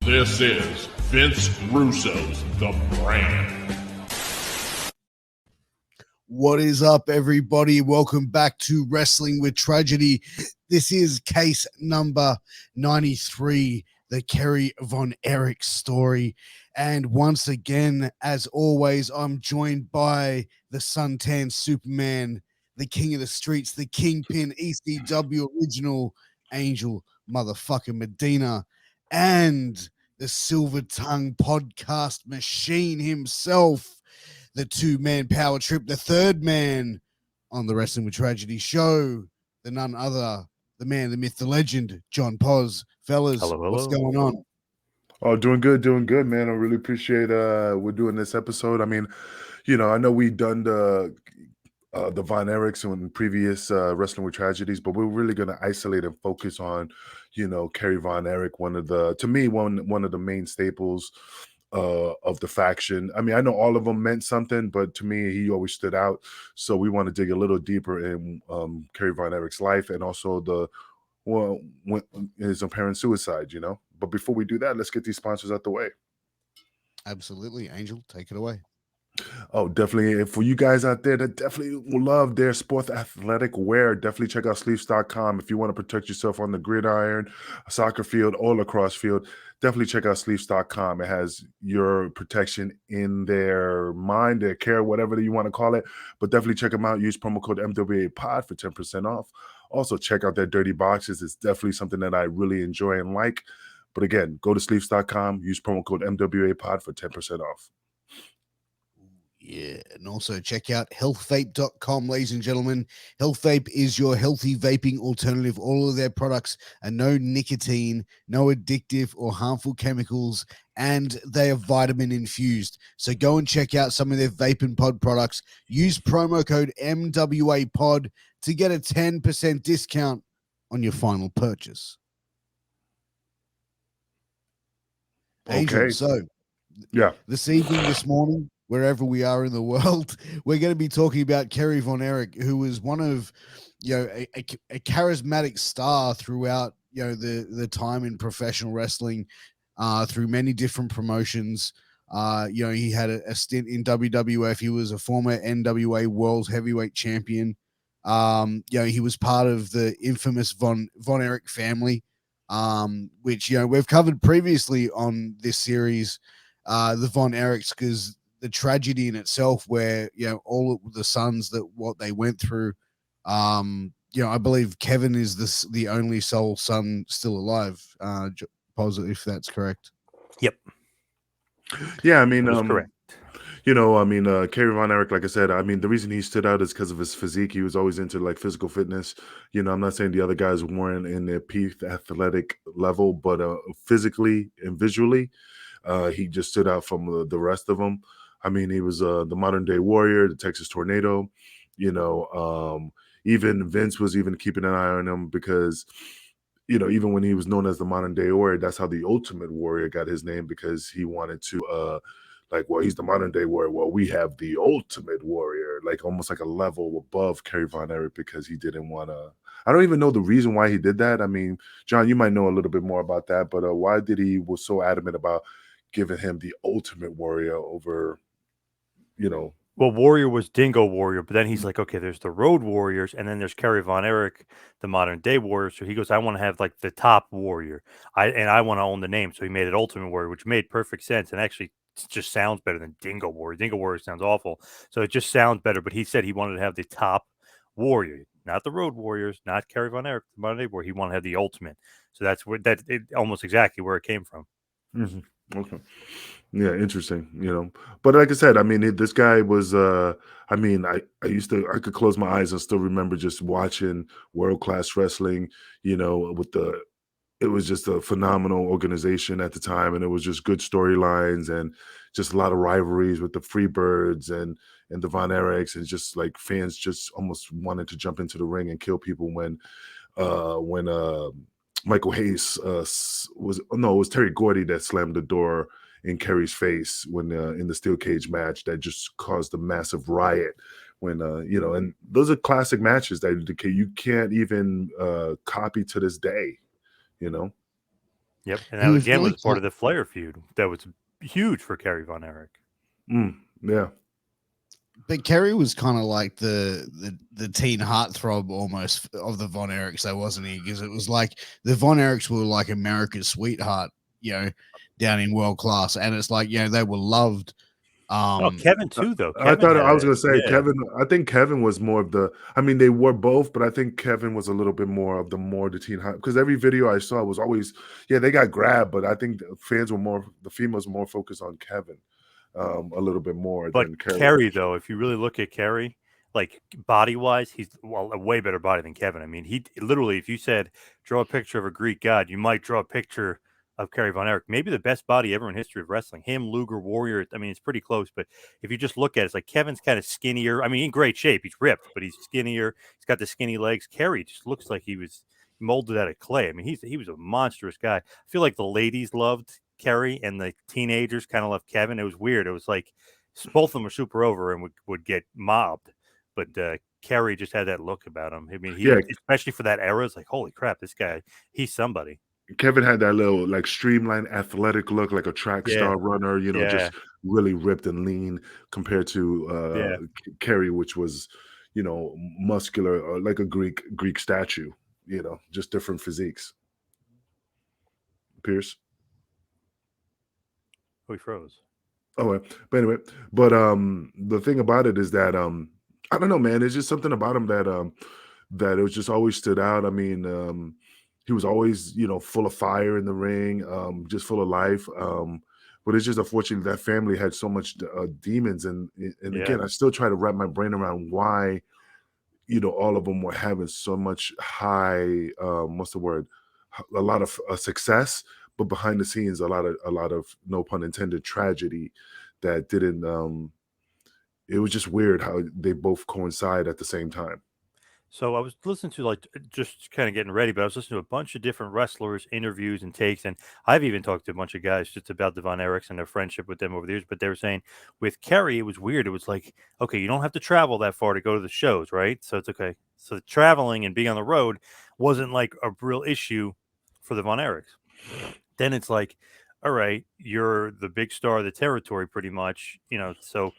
This is Vince Russo's The Brand. What is up, everybody? Welcome back to Wrestling with Tragedy. This is case number 93, the Kerry Von Erich story. And once again, as always, I'm joined by the suntan Superman, the king of the streets, the kingpin, ECW original Angel motherfucking Medina, and the Silver Tongue podcast machine himself, the two-man power trip, the third man on the Wrestling with Tragedy show, the none other, the man, the myth, the legend, John Poz. Fellas, hello. What's going on? Oh, doing good, man. I really appreciate we're doing this episode. I mean, I know we done the Von Erichs in previous Wrestling with Tragedies, but we're really going to isolate and focus on, Kerry Von Erich, one of the main staples of the faction. I mean, I know all of them meant something, but to me, he always stood out. So we want to dig a little deeper in Kerry Von Erich's life and also his apparent suicide, But before we do that, let's get these sponsors out the way. Absolutely. Angel, take it away. Oh, definitely. For you guys out there that definitely will love their sports athletic wear, definitely check out sleeves.com. If you want to protect yourself on the gridiron, a soccer field, or lacrosse field, definitely check out sleeves.com. It has your protection in their mind, their care, whatever you want to call it. But definitely check them out. Use promo code MWA Pod for 10% off. Also, check out their dirty boxes. It's definitely something that I really enjoy and like. But again, go to sleeves.com. Use promo code MWA Pod for 10% off. Yeah, and also check out healthvape.com, ladies and gentlemen. Health Vape is your healthy vaping alternative. All of their products are no nicotine, no addictive or harmful chemicals, and they are vitamin infused. So go and check out some of their vape and pod products. Use promo code MWA Pod to get a 10% discount on your final purchase. Angel, Okay. so Yeah. this evening, this morning, wherever we are in the world, we're going to be talking about Kerry Von Erich, who was one of, a charismatic star throughout, the time in professional wrestling, through many different promotions. He had a stint in WWF. He was a former NWA World Heavyweight Champion. He was part of the infamous Von Erich family, which, we've covered previously on this series, the Von Erichs, because the tragedy in itself, where all of the sons, that what they went through. I believe Kevin is the only sole son still alive. Positive, if that's correct. Yep. Yeah, I mean, That's correct. Kerry Von Erich, like I said, I mean, the reason he stood out is because of his physique. He was always into like physical fitness. I'm not saying the other guys weren't in their peak athletic level, but physically and visually, he just stood out from the rest of them. I mean, he was the modern day warrior, the Texas Tornado. Even Vince was even keeping an eye on him because, even when he was known as the modern day warrior, that's how the Ultimate Warrior got his name, because he wanted to, he's the modern day warrior. Well, we have the Ultimate Warrior, like almost like a level above Kerry Von Erich, because he didn't want to. I don't even know the reason why he did that. I mean, John, you might know a little bit more about that, but why did he was so adamant about giving him the Ultimate Warrior over, Well, Warrior was Dingo Warrior, but then he's like, okay, there's the Road Warriors, and then there's Kerry Von Erich, the modern day warrior. So he goes, I want to have like the top warrior. I want to own the name. So he made it Ultimate Warrior, which made perfect sense. And actually just sounds better than Dingo Warrior. Dingo Warrior sounds awful. So it just sounds better. But he said he wanted to have the top warrior, not the Road Warriors, not Kerry Von Erich, the modern day warrior. He wanted to have the Ultimate. So that's where almost exactly where it came from. Mm-hmm. Okay. Yeah, interesting, But like I said, I mean, this guy was, I could close my eyes and still remember just watching world-class wrestling, it was just a phenomenal organization at the time, and it was just good storylines and just a lot of rivalries with the Freebirds and the Von Erichs, and just like fans just almost wanted to jump into the ring and kill people when Michael Hayes it was Terry Gordy that slammed the door in Kerry's face when in the steel cage match that just caused a massive riot. When and those are classic matches that you can't even copy to this day. Yep, and He that was again really was part of the Flair feud. That was huge for Kerry Von Erich. Yeah. But Kerry was kind of like the teen heartthrob almost of the Von Erichs, though, wasn't he? Because it was like the Von Erichs were like America's sweetheart, down in world class, and it's like they were loved. Kevin too, though. I Kevin thought I was going to say yeah. Kevin. I think Kevin was more of the. I mean, they were both, but I think Kevin was a little bit more of the teen hype, because every video I saw was always, they got grabbed, but I think the females were more focused on Kevin, a little bit more But than Kerry. Kerry, though, if you really look at Kerry, like body wise, he's a way better body than Kevin. I mean, he literally, if you said draw a picture of a Greek god, you might draw a picture of Kerry Von Erich. Maybe the best body ever in history of wrestling. Him, Luger, Warrior. I mean, it's pretty close. But if you just look at it, it's like Kevin's kind of skinnier. I mean, in great shape. He's ripped, but he's skinnier. He's got the skinny legs. Kerry just looks like he was molded out of clay. I mean, he was a monstrous guy. I feel like the ladies loved Kerry and the teenagers kind of loved Kevin. It was weird. It was like both of them were super over and would get mobbed. But Kerry just had that look about him. I mean, especially for that era, it's like, holy crap, this guy, he's somebody. Kevin had that little like streamlined athletic look, like a track star runner, just really ripped and lean, compared to Kerry, which was, muscular, like a Greek statue, just different physiques. Piers? Oh, he froze. Oh, but anyway, the thing about it is that I don't know, man. It's just something about him that it was just always stood out. I mean, he was always, full of fire in the ring, just full of life. But it's just unfortunate that family had so much demons, and again, I still try to wrap my brain around why, all of them were having so much high, what's the word, a lot of success, but behind the scenes, a lot of no pun intended tragedy that didn't. It was just weird how they both coincide at the same time. So I was listening to just kind of getting ready, but I was listening to a bunch of different wrestlers, interviews and takes, and I've even talked to a bunch of guys just about the Von Erichs and their friendship with them over the years. But they were saying with Kerry, it was weird. It was like, okay, you don't have to travel that far to go to the shows, right? So it's okay. So the traveling and being on the road wasn't like a real issue for the Von Erichs. Then it's like, all right, you're the big star of the territory pretty much, so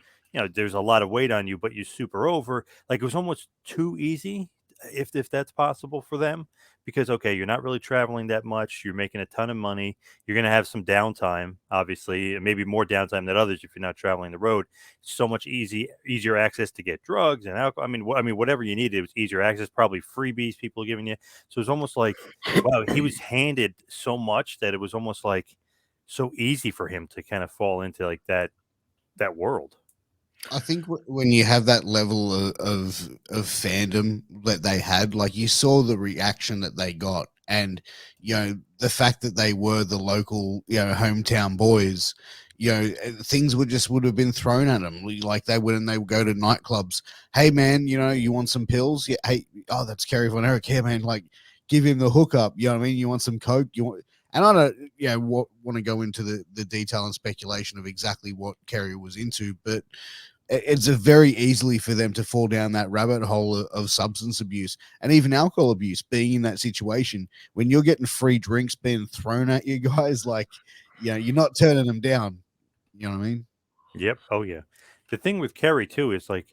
there's a lot of weight on you, but you're super over. Like it was almost too easy, if that's possible for them, because okay, you're not really traveling that much. You're making a ton of money. You're gonna have some downtime, obviously, and maybe more downtime than others if you're not traveling the road. So much easier access to get drugs and alcohol. I mean, whatever you needed, it was easier access. Probably freebies people giving you. So it's almost like, wow, he was handed so much that it was almost like so easy for him to kind of fall into like that world. I think when you have that level of fandom that they had, like you saw the reaction that they got, and the fact that they were the local hometown boys, things would have been thrown at them. Like they would go to nightclubs. Hey man, you want some pills? Yeah. Hey, oh, that's Kerry Von Erich. Yeah, man, like give him the hookup. You know what I mean? You want some coke? And I don't, want to go into the detail and speculation of exactly what Kerry was into, but it's a very easily for them to fall down that rabbit hole of substance abuse and even alcohol abuse. Being in that situation when you're getting free drinks being thrown at you guys, like, you're not turning them down. You know what I mean? Yep. Oh yeah. The thing with Kerry too is like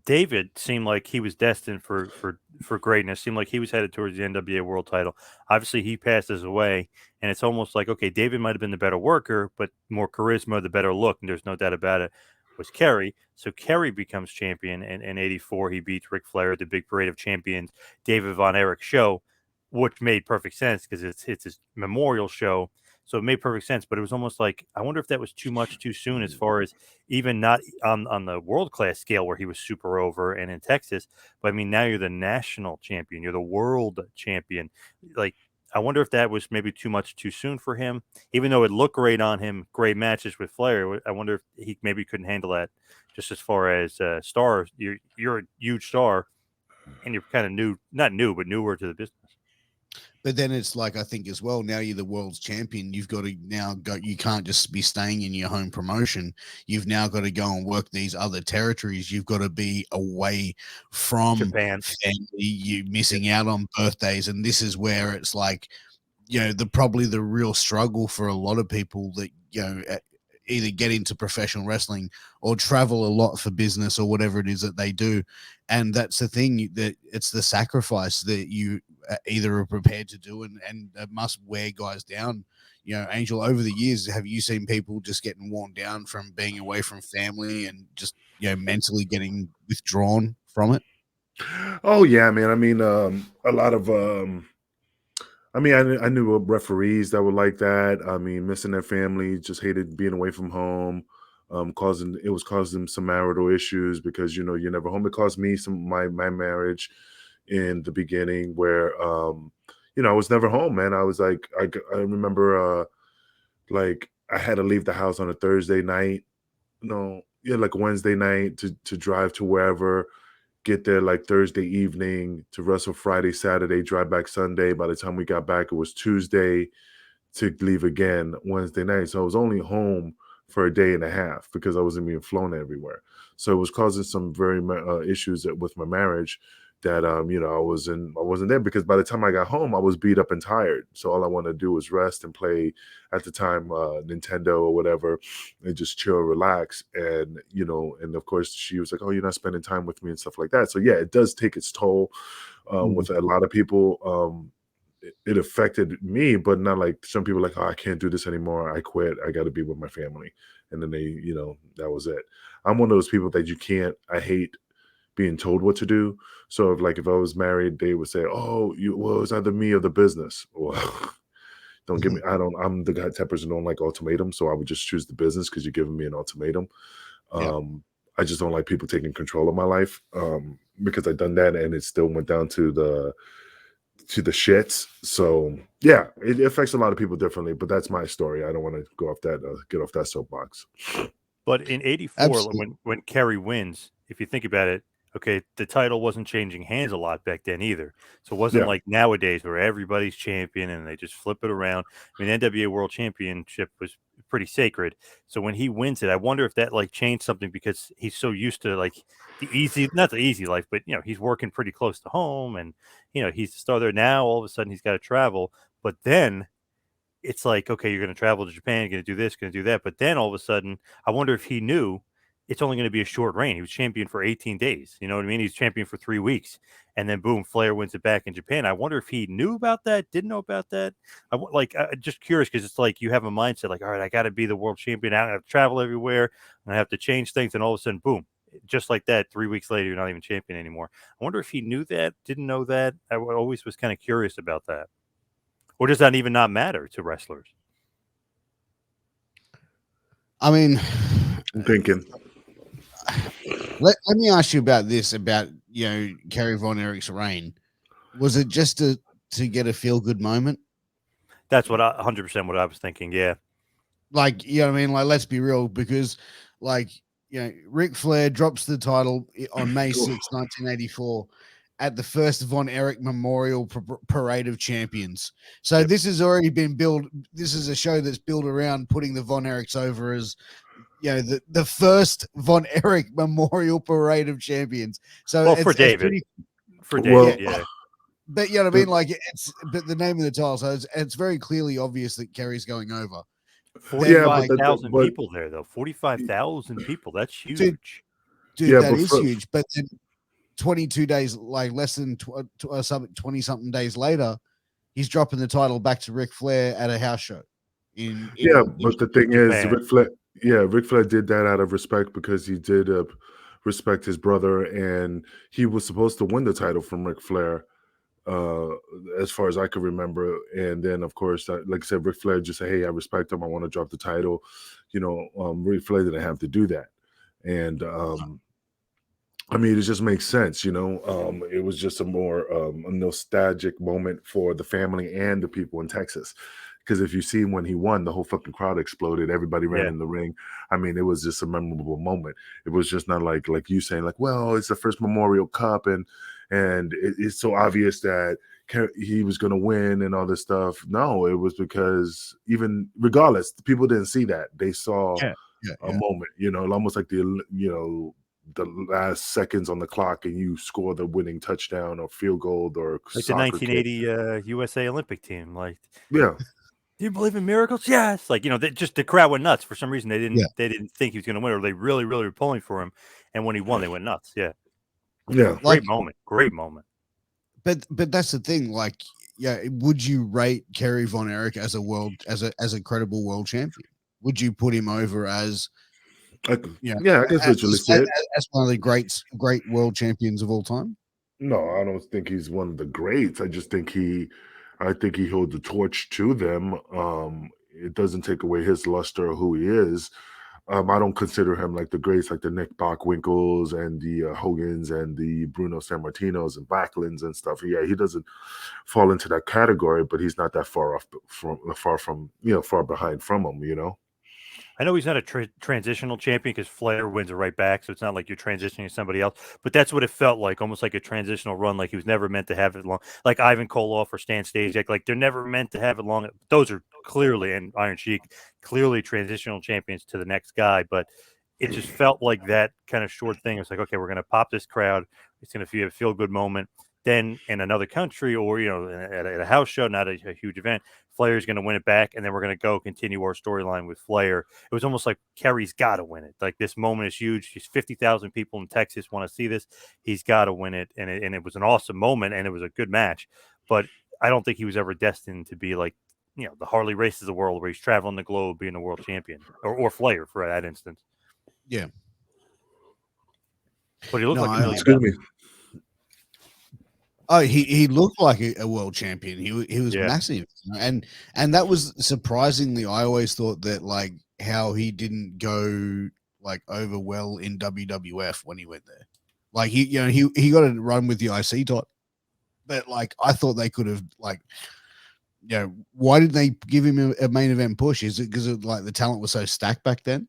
David seemed like he was destined for greatness. Seemed like he was headed towards the NWA World Title. Obviously, he passes away, and it's almost like, okay, David might have been the better worker, but more charisma, the better look, and there's no doubt about it, was Kerry. So Kerry becomes champion in '84. He beats Ric Flair at the big Parade of Champions, David Von Erich show, which made perfect sense because it's his memorial show. So it made perfect sense, but it was almost like, I wonder if that was too much too soon, as far as even not on the world class scale where he was super over and in Texas. But I mean, now you're the national champion, you're the world champion. Like, I wonder if that was maybe too much too soon for him, even though it looked great on him, great matches with Flair. I wonder if he maybe couldn't handle that, just as far as stars. You're a huge star and you're kind of not new, but newer to the business. But then it's like, I think as well, now you're the world's champion. You've got to now go. You can't just be staying in your home promotion. You've now got to go and work these other territories. You've got to be away from Japan. family. You missing out on birthdays. And this is where it's like, probably the real struggle for a lot of people that either get into professional wrestling or travel a lot for business or whatever it is that they do. And that's the thing, that it's the sacrifice that you either are prepared to do and must wear guys down. Angel, over the years, have you seen people just getting worn down from being away from family and just mentally getting withdrawn from it? Oh yeah, man. I mean, a lot of I knew referees that were like that. I mean, missing their family, just hated being away from home. Causing some marital issues because you're never home. It caused me my marriage in the beginning where I was never home, man. I was like, I remember like I had to leave the house on a Thursday night, like Wednesday night to drive to wherever, get there like Thursday evening to wrestle Friday, Saturday, drive back Sunday. By the time we got back, it was Tuesday to leave again Wednesday night. So I was only home for a day and a half because I wasn't being flown everywhere. So it was causing some very issues with my marriage that I wasn't there because by the time I got home, I was beat up and tired. So all I wanted to do was rest and play, at the time, Nintendo or whatever, and just chill, relax. And and of course she was like, "Oh, you're not spending time with me," and stuff like that. So yeah, it does take its toll with a lot of people. It affected me, but not like some people like, "Oh, I can't do this anymore. I quit. I got to be with my family." And then they, that was it. I'm one of those people that I hate being told what to do. So if I was married, they would say, "Oh, it's either me or the business." Well, don't give me, I'm the type of person who don't like ultimatums. So I would just choose the business because you're giving me an ultimatum. Yeah. I just don't like people taking control of my life because I've done that and it still went down to the shits. So yeah, it affects a lot of people differently, but that's my story. I don't want to go off that, get off that soapbox. But in '84, when Kerry wins, if you think about it, okay, the title wasn't changing hands a lot back then either. So it wasn't like nowadays where everybody's champion and they just flip it around. I mean, NWA World Championship was pretty sacred. So when he wins it, I wonder if that changed something because he's so used to not the easy life, but he's working pretty close to home and he's the star there. Now all of a sudden he's got to travel, but then it's like, okay, you're going to travel to Japan, you're going to do this, going to do that. But then all of a sudden, I wonder if he knew it's only going to be a short reign. He was champion for 18 days. You know what I mean? He's champion for 3 weeks. And then boom, Flair wins it back in Japan. I wonder if he knew about that, didn't know about that. I'm just curious because it's like you have a mindset like, all right, I got to be the world champion. I have to travel everywhere and I have to change things. And all of a sudden, boom, just like that, 3 weeks later, you're not even champion anymore. I wonder if he knew that, didn't know that. I always was kind of curious about that. Or does that even not matter to wrestlers? I mean, I'm thinking. Let me ask you about this, about Kerry Von Erich's reign. Was it just to get a feel good moment? That's 100% what I was thinking. Yeah. Like, what I mean? Like, let's be real, because Ric Flair drops the title on May 6, 1984 at the first Von Erich Memorial Parade of Champions. So this has already been built. This is a show that's built around putting the Von Erichs over as the first Von Erich Memorial Parade of Champions. So for David, yeah. But you know what I mean? Like, but the name of the title, so it's very clearly obvious that Kerry's going over. 45,000 people there, though. 45,000 people. That's huge. Dude, that is huge. But then 22 days, like less than 20 something days later, he's dropping the title back to Ric Flair at a house show. But the thing is, Ric Flair did that out of respect because he did respect his brother, and he was supposed to win the title from Ric Flair, as far as I could remember. And then, of course, like I said, Ric Flair just said, "Hey, I respect him. I want to drop the title." Ric Flair didn't have to do that, and I mean, it just makes sense, it was just a more a nostalgic moment for the family and the people in Texas. Because if you see when he won, the whole fucking crowd exploded. Everybody ran in the ring. I mean, it was just a memorable moment. It was just not like you saying like, well, it's the first Memorial Cup and it's so obvious that he was going to win and all this stuff. No, it was because even regardless, people didn't see that. They saw a moment, almost like the last seconds on the clock and you score the winning touchdown or field goal or Like the soccer kick. 1980 USA Olympic team. Like, Yeah. do you believe in miracles? Yes. Like, just the crowd went nuts. For some reason, they didn't Yeah. they didn't think he was going to win, or they really, really were pulling for him. And when he won, they went nuts. Yeah. Yeah. Great moment. Great moment. But that's the thing. Like, yeah, would you rate Kerry Von Erich as a credible world champion? Would you put him over as I guess visually see it. as one of the great world champions of all time? No, I don't think he's one of the greats. I think he holds the torch to them. It doesn't take away his luster or who he is. I don't consider him like the greats, like the Nick Bockwinkel's and the Hogans and the Bruno Sammartinos and Backlunds and stuff. Yeah, he doesn't fall into that category, but he's not that far behind from them. I know he's not a transitional champion because Flair wins it right back, so it's not like you're transitioning to somebody else. But that's what it felt like, almost like a transitional run. Like he was never meant to have it long. Like Ivan Koloff or Stan Stasiak, like they're never meant to have it long. Those are clearly, and Iron Sheik, clearly transitional champions to the next guy. But it just felt like that kind of short thing. It's like, okay, we're going to pop this crowd. It's going to be a feel good moment. Then in another country or, at a house show, not a huge event, Flair's going to win it back, and then we're going to go continue our storyline with Flair. It was almost like Kerry's got to win it. Like, this moment is huge. He's 50,000 people in Texas want to see this. He's got to win it, and it was an awesome moment, and it was a good match. But I don't think he was ever destined to be like, the Harley Races of the world where he's traveling the globe being a world champion, or Flair for that instance. Yeah. But he looked like a excuse me. Oh, he looked like a world champion. He was massive, and that was surprisingly. I always thought that, like, how he didn't go like over well in WWF when he went there. Like, he got a run with the IC title, but like I thought they could have, like, why didn't they give him a main event push? Is it because like the talent was so stacked back then?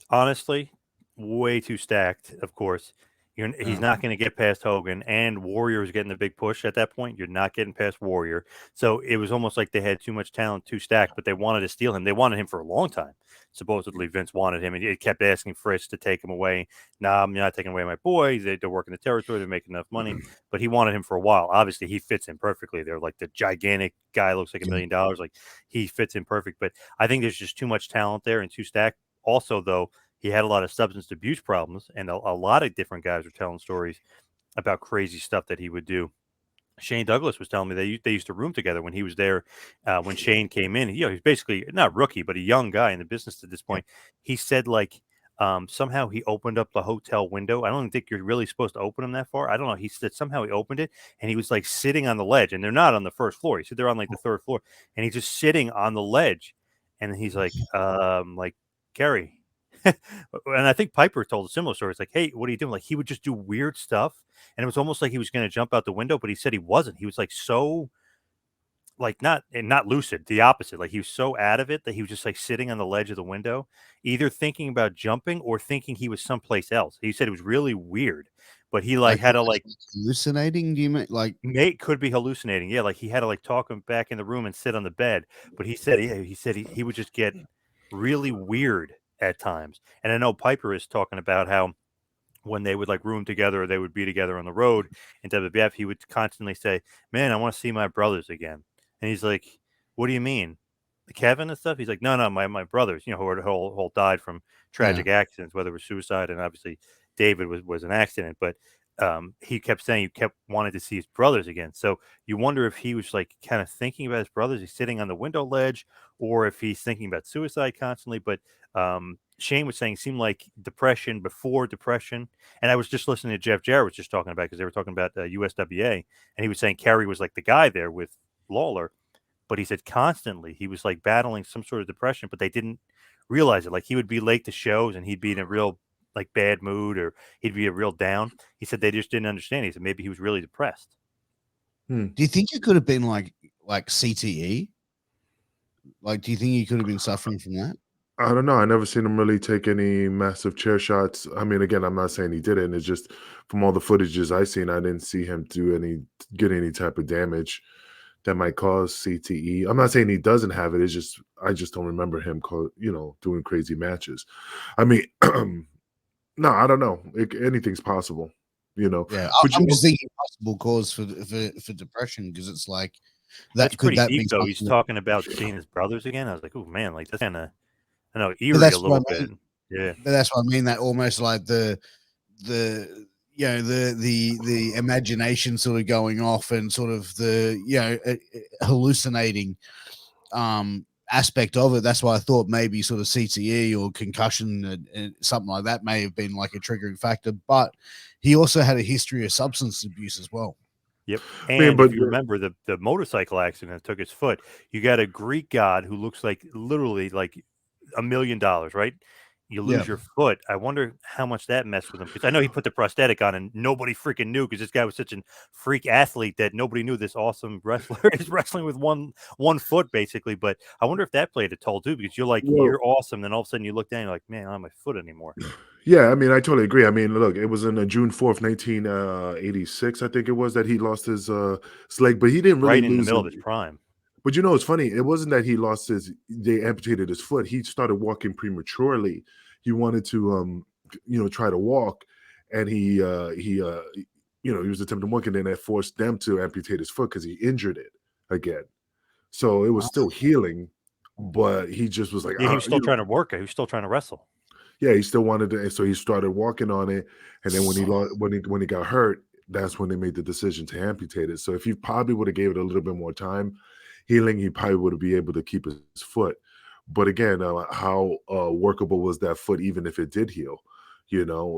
Honestly, way too stacked. Of course. He's not going to get past Hogan, and Warrior was getting the big push at that point. You're not getting past Warrior. So it was almost like they had too much talent, too stacked, but they wanted to steal him. They wanted him for a long time. Supposedly, Vince wanted him, and he kept asking Fritz to take him away. Nah, I'm not taking away my boy. They're working the territory. They're making enough money. But he wanted him for a while. Obviously, he fits in perfectly. They're like the gigantic guy, looks like $1 million. Like, he fits in perfect. But I think there's just too much talent there and too stacked. Also, though, he had a lot of substance abuse problems, and a lot of different guys were telling stories about crazy stuff that he would do. Shane Douglas was telling me they used to room together when he was there. When Shane came in, he's basically not rookie, but a young guy in the business at this point. He said, like, somehow he opened up the hotel window. I don't think you're really supposed to open them that far. I don't know. He said somehow he opened it, and he was like sitting on the ledge, and they're not on the first floor. He said they're on like the third floor, and he's just sitting on the ledge, and he's like Kerry. And I think Piper told a similar story. It's like, hey, what are you doing? Like, he would just do weird stuff, and it was almost like he was going to jump out the window, but he said he wasn't. He was like so, like, not lucid, the opposite. Like, he was so out of it that he was just like sitting on the ledge of the window, either thinking about jumping or thinking he was someplace else. He said it was really weird, but he had to like hallucinating. Do you mean like Nate could be hallucinating? Yeah, like he had to like talk him back in the room and sit on the bed. But he said, he would just get really weird at times. And I know Piper is talking about how when they would like room together or they would be together on the road in WWF, he would constantly say, man, I want to see my brothers again. And he's like, what do you mean? Kevin and stuff? He's like, no, my brothers, who all died from tragic accidents, whether it was suicide, and obviously David was an accident, but he kept saying he kept wanting to see his brothers again. So you wonder if he was like kind of thinking about his brothers. He's sitting on the window ledge, or if he's thinking about suicide constantly. But Shane was saying it seemed like depression before depression. And I was just listening to Jeff Jarrett was just talking about, because they were talking about USWA, and he was saying Kerry was like the guy there with Lawler, but he said constantly he was like battling some sort of depression, but they didn't realize it. Like, he would be late to shows and he'd be in a real like bad mood, or he'd be a real down. He said they just didn't understand. He said maybe he was really depressed. Do you think it could have been like CTE? Like, do you think he could have been suffering from that? I don't know. I never seen him really take any massive chair shots. I mean, again, I'm not saying he didn't. It's just from all the footages I seen, I didn't see him get any type of damage that might cause CTE. I'm not saying he doesn't have it. It's just I just don't remember him, doing crazy matches. I mean, No, I don't know. Anything's possible, you know. Yeah, But I'm just thinking possible cause for depression, because it's like That's pretty that deep be though. He's something? talking about seeing his brothers again. I was like, oh man, like that's kind of, I know, But eerie a that's what little I bit. mean. Yeah. But that's what I mean. That almost like the the imagination sort of going off, and sort of the hallucinating aspect of it. That's why I thought maybe sort of CTE or concussion and something like that may have been like a triggering factor. But he also had a history of substance abuse as well. Yep. man, And but if you remember the motorcycle accident that took his foot, you got a Greek god who looks like literally like $1 million, right? You Yeah. lose your foot. I wonder how much that messed with him, because I know he put the prosthetic on and nobody freaking knew, because this guy was such a freak athlete that nobody knew this awesome wrestler is wrestling with one foot basically. But I wonder if that played a toll too, because you're like, well, you're awesome, then all of a sudden you look down, and you're like, man, I don't have my foot anymore. yeah, I mean, I totally agree. I mean, look, it was on June 4th, 1986, I think it was, that he lost his leg, but he didn't really Right in the lose middle it. of his prime. But you know, it's funny. It wasn't that he lost they amputated his foot. He started walking prematurely. He wanted to, try to walk, and he was attempting to walk, and then that forced them to amputate his foot because he injured it again. So it was still healing, but he just was like, Yeah, he was still trying to work it. He was still trying to wrestle. yeah, he still wanted to, and so he started walking on it. And then when he got hurt, that's when they made the decision to amputate it. So if he probably would have gave it a little bit more time healing, he probably would have been able to keep his foot. But again, how workable was that foot, even if it did heal?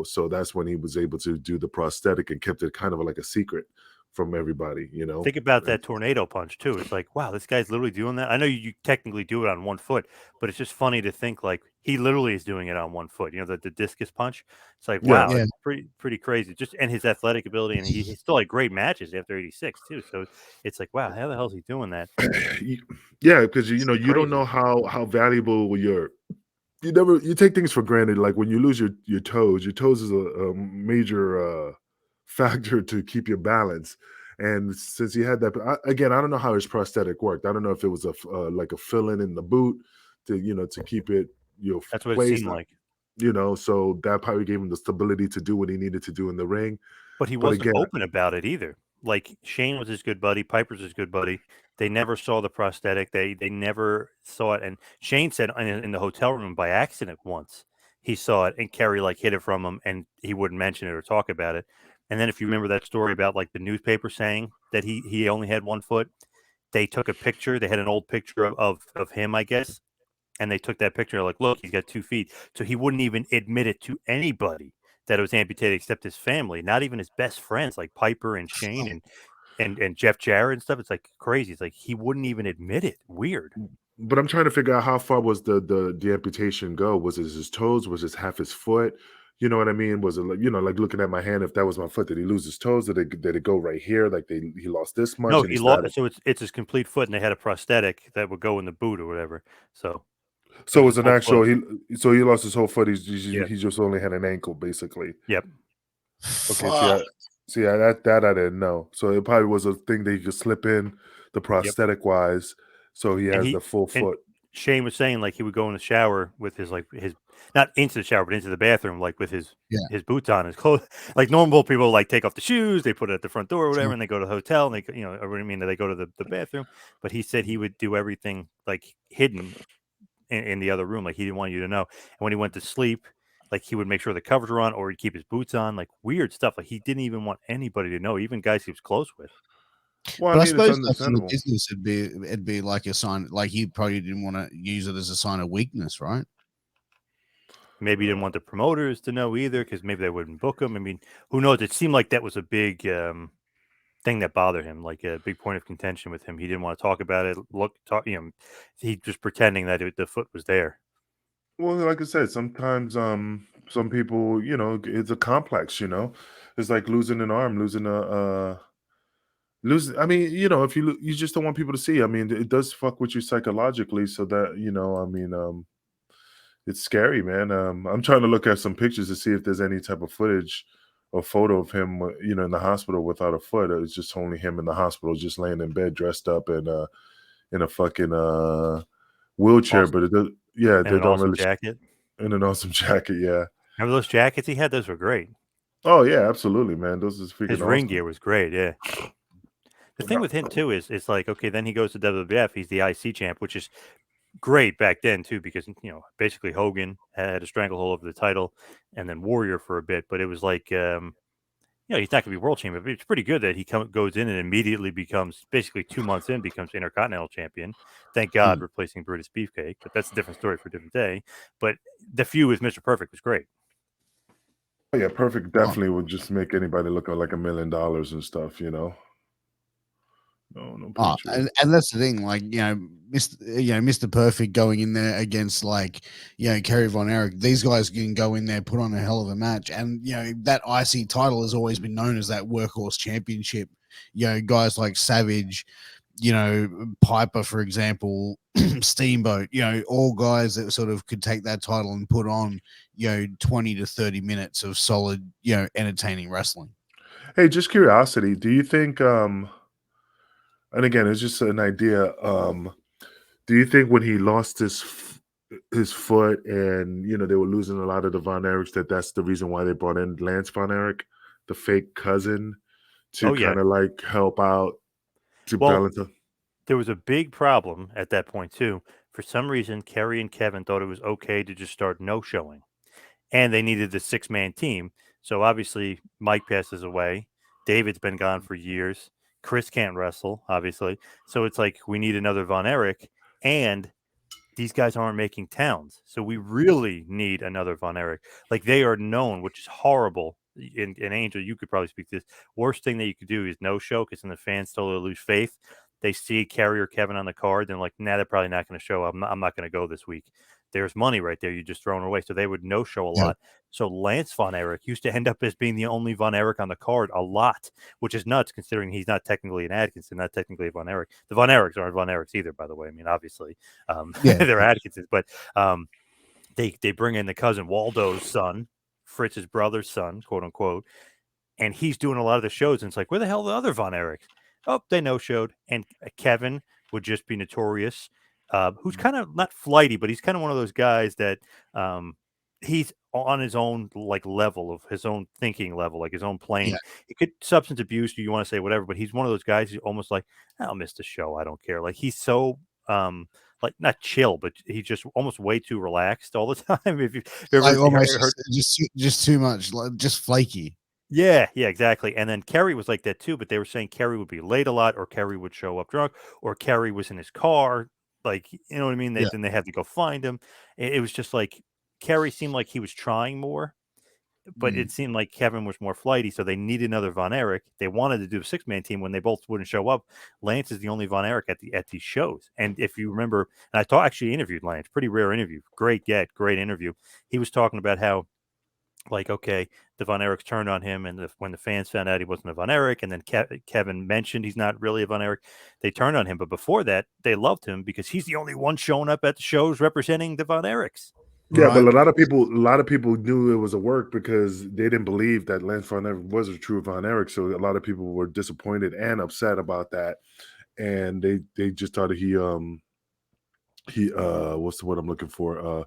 So that's when he was able to do the prosthetic and kept it kind of like a secret from everybody. Think about that tornado punch too. It's like, wow, this guy's literally doing that. I know you technically do it on one foot, but it's just funny to think like he literally is doing it on one foot. You know, the discus punch. It's like, Yeah, wow, Yeah. it's pretty crazy. Just, and his athletic ability, and he still had great matches after 86 too. So it's like, wow, how the hell is he doing that? yeah, because you It's don't crazy. know how valuable you take things for granted. Like when you lose your toes is a major factor to keep your balance. And since he had that, again, I don't know how his prosthetic worked. I don't know if it was like a fill-in in the boot to keep it That's what it placed. seemed like. So that probably gave him the stability to do what he needed to do in the ring. But he But wasn't again, open about it either. Like Shane was his good buddy, Piper's his good buddy. They never saw the prosthetic. They never saw it. And Shane said in the hotel room by accident once he saw it, and Kerry like hid it from him, and he wouldn't mention it or talk about it. And then if you remember that story about like the newspaper saying that he only had one foot, they took a picture. They had an old picture of him, I guess, and they took that picture like, look, he's got 2 feet. So he wouldn't even admit it to anybody that it was amputated except his family, not even his best friends like Piper and Shane and Jeff Jarrett and stuff. It's like crazy. It's like he wouldn't even admit it. Weird. but I'm trying to figure out how far was the amputation go? Was it his toes? Was it half his foot? You know what I mean? Was it like, like looking at my hand? If that was my foot, did he lose his toes? Did it go right here? Like he lost this much No, and he he lost. started. So it's his complete foot, and they had a prosthetic that would go in the boot or whatever. So it So it was was his an whole actual foot. he lost his whole foot. Yeah. He just only had an ankle basically. Yep. Okay, Fuck. that I didn't know. So it probably was a thing that you could slip in the Yep. prosthetic wise. So he And has the full and foot. Shane was saying like he would go in the shower with his not into the shower but into the bathroom like with his boots on, his clothes. Like normal people like take off the shoes, they put it at the front door or whatever, Sure. and they go to the hotel and they or I mean they go to the bathroom. But he said he would do everything like hidden in the other room, like he didn't want you to know. And when he went to sleep, like he would make sure the covers were on, or he'd keep his boots on, like weird stuff. Like he didn't even want anybody to know, even guys he was close with. Well, I But I mean, it's suppose that's in the understandable. business. It'd be like a sign. Like he probably didn't want to use it as a sign of weakness, right? Maybe he didn't want the promoters to know either, because maybe they wouldn't book him. I mean, who knows? It seemed like that was a big thing that bothered him, like a big point of contention with him. He didn't want to talk about it. He just pretending that the foot was there. Well, like I said, sometimes some people, it's a complex, It's like losing an arm, losing. I mean, if you just don't want people to see. I mean, it does fuck with you psychologically. So that I mean, it's scary, man. I'm trying to look at some pictures to see if there's any type of footage or photo of him, in the hospital without a foot. It's just only him in the hospital, just laying in bed, dressed up in a fucking wheelchair. Awesome. But it does, yeah, And they an don't awesome really jacket. in an awesome jacket, yeah. Remember those jackets he had? Those were great. Oh yeah, absolutely, man. Those is freaking His awesome. ring gear was great. Yeah. The thing with him too is it's like, okay, then he goes to WWF. He's the IC champ, which is great back then too, because basically Hogan had a stranglehold over the title, and then Warrior for a bit. But it was like, he's not going to be world champion, but it's pretty good that he goes in and immediately becomes, basically 2 months in, becomes Intercontinental Champion. Thank God, replacing Brutus Beefcake. But that's a different story for a different day. But the feud with Mr. Perfect was great. Oh, yeah, Perfect definitely would just make anybody look like $1 million and stuff, No, and that's the thing, like, Mr. Perfect going in there against, like, Kerry Von Erich. These guys can go in there, put on a hell of a match, and that IC title has always been known as that workhorse championship. Guys like Savage, Piper, for example, Steamboat, all guys that sort of could take that title and put on 20 to 30 minutes of solid, entertaining wrestling. Hey, just curiosity, do you think and again, it's just an idea. Do you think when he lost his foot and they were losing a lot of the Von Erichs, that's the reason why they brought in Lance Von Erich, the fake cousin, to kind of like help out to balance up? There was a big problem at that point too. For some reason, Kerry and Kevin thought it was okay to just start no-showing, and they needed the 6-man team. So obviously, Mike passes away. David's been gone for years. Chris can't wrestle, obviously. So it's like, we need another Von Erich, and these guys aren't making towns. So we really need another Von Erich. Like, they are known, which is horrible. In Angel, you could probably speak to this. Worst thing that you could do is no show, because then the fans totally lose faith. They see Kerry or Kevin on the card, then like, nah, they're probably not going to show up. I'm not going to go this week. There's money right there. You just thrown away. So they would no show a lot. So Lance Von Erich used to end up as being the only Von Erich on the card a lot, which is nuts considering he's not technically an Adkisson, not technically a Von Erich. The Von Erichs aren't Von Erichs either, by the way. I mean, obviously, they're Adkissons, but they bring in the cousin Waldo's son, Fritz's brother's son, quote unquote, and he's doing a lot of the shows. And it's like, where the hell are the other Von Erichs? Oh, they no showed. And Kevin would just be notorious. Who's kind of not flighty, but he's kind of one of those guys that he's on his own like level of his own thinking level, like his own plane. Yeah. He could substance abuse, you want to say whatever, but he's one of those guys who's almost like, I'll miss the show, I don't care. Like, he's so like, not chill, but he's just almost way too relaxed all the time. If you've ever like almost heard, just too much, like, just flaky. Yeah, exactly. And then Kerry was like that too, but they were saying Kerry would be late a lot, or Kerry would show up drunk, or Kerry was in his car. Like, you know what I mean? Then they had to go find him. It was just like, Kerry seemed like he was trying more, but it seemed like Kevin was more flighty. So they needed another Von Erich. They wanted to do a 6-man team when they both wouldn't show up. Lance is the only Von Erich at these shows. And if you remember, and I actually interviewed Lance, pretty rare interview, great interview. He was talking about how, like, okay, the Von Erichs turned on him, and when the fans found out he wasn't a Von Erich, and then Kevin mentioned he's not really a Von Erich, they turned on him. But before that, they loved him because he's the only one showing up at the shows representing the Von Erichs. Yeah, right. But a lot of people knew it was a work because they didn't believe that Lance Von Erich was a true Von Erich. So a lot of people were disappointed and upset about that, and they just thought he what's the word I'm looking for?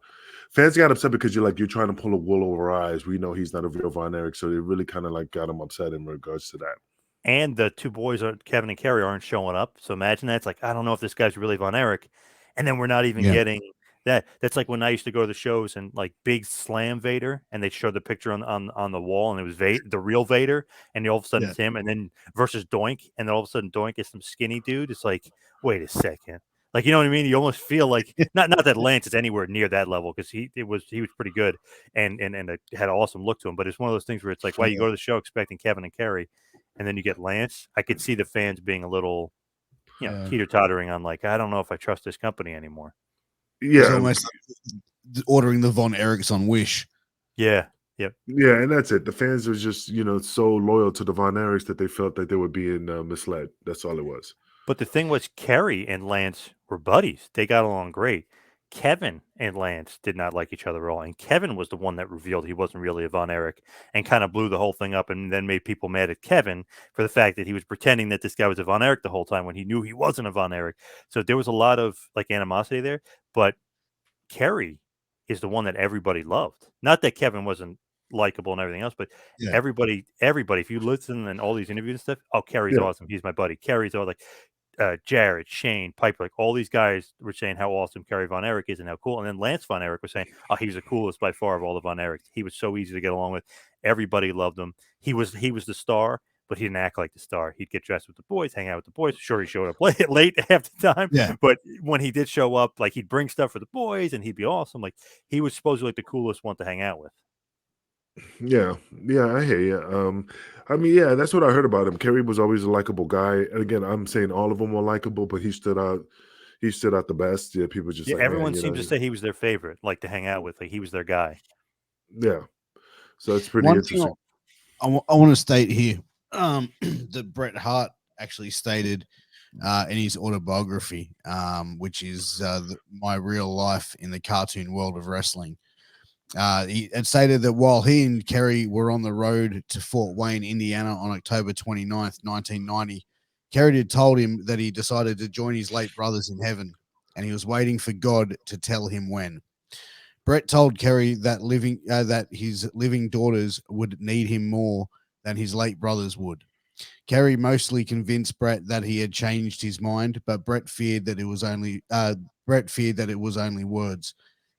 Fans got upset because you're trying to pull a wool over our eyes. We know he's not a real Von Erich, so they really kind of like got him upset in regards to that. And the two boys, Kevin and Kerry, aren't showing up. So imagine that. It's like, I don't know if this guy's really Von Erich, and then we're not even getting that. That's like when I used to go to the shows and like Big Slam Vader, and they showed the picture on the wall, and it was the real Vader, and all of a sudden it's him, and then versus Doink, and then all of a sudden Doink is some skinny dude. It's like, wait a second. Like, you know what I mean? You almost feel like not that Lance is anywhere near that level, because he was pretty good and had an awesome look to him. But it's one of those things where it's like, why you go to the show expecting Kevin and Kerry, and then you get Lance. I could see the fans being a little, teeter-tottering on, like, I don't know if I trust this company anymore. Yeah, it's almost like ordering the Von Erichs on Wish. Yeah. Yep. Yeah, and that's it. The fans are just so loyal to the Von Erichs that they felt that they were being misled. That's all it was. But the thing was, Kerry and Lance were buddies. They got along great. Kevin and Lance did not like each other at all. And Kevin was the one that revealed he wasn't really a Von Erich and kind of blew the whole thing up, and then made people mad at Kevin for the fact that he was pretending that this guy was a Von Erich the whole time when he knew he wasn't a Von Erich. So there was a lot of like animosity there. But Kerry, is the one that everybody loved. Not that Kevin wasn't likable and everything else, but Yeah. everybody, if you listen and all these interviews and stuff, oh, Kerry's Yeah. awesome. He's my buddy. Kerry's all like Jared, Shane, Piper, like all these guys were saying how awesome Kerry Von Erich is and how cool. And then Lance Von Erich was saying, oh, he's the coolest by far of all the Von Erichs. He was so easy to get along with. Everybody loved him. He was the star, but he didn't act like the star. He'd get dressed with the boys, hang out with the boys. Sure, he showed up late half the time. Yeah. But when he did show up, like he'd bring stuff for the boys and he'd be awesome. Like he was supposedly like the coolest one to hang out with. Yeah, I hear you. I mean, yeah, that's what I heard about him. Kerry was always a likable guy. And again, I'm saying all of them were likable, but he stood out. He stood out the best. Yeah, people just Yeah, like, man, everyone you seemed know, to say he was their favorite, like to hang out with. Like he was their guy. yeah. So it's pretty One thing interesting. I want to state here that Bret Hart actually stated in his autobiography, which is My Real Life in the Cartoon World of Wrestling. He had stated that while he and Kerry were on the road to Fort Wayne, Indiana on October 29th, 1990, Kerry had told him that he decided to join his late brothers in heaven, and he was waiting for God to tell him when. Bret told Kerry that his living daughters would need him more than his late brothers would. Kerry mostly convinced Bret that he had changed his mind, but Bret feared that it was only words.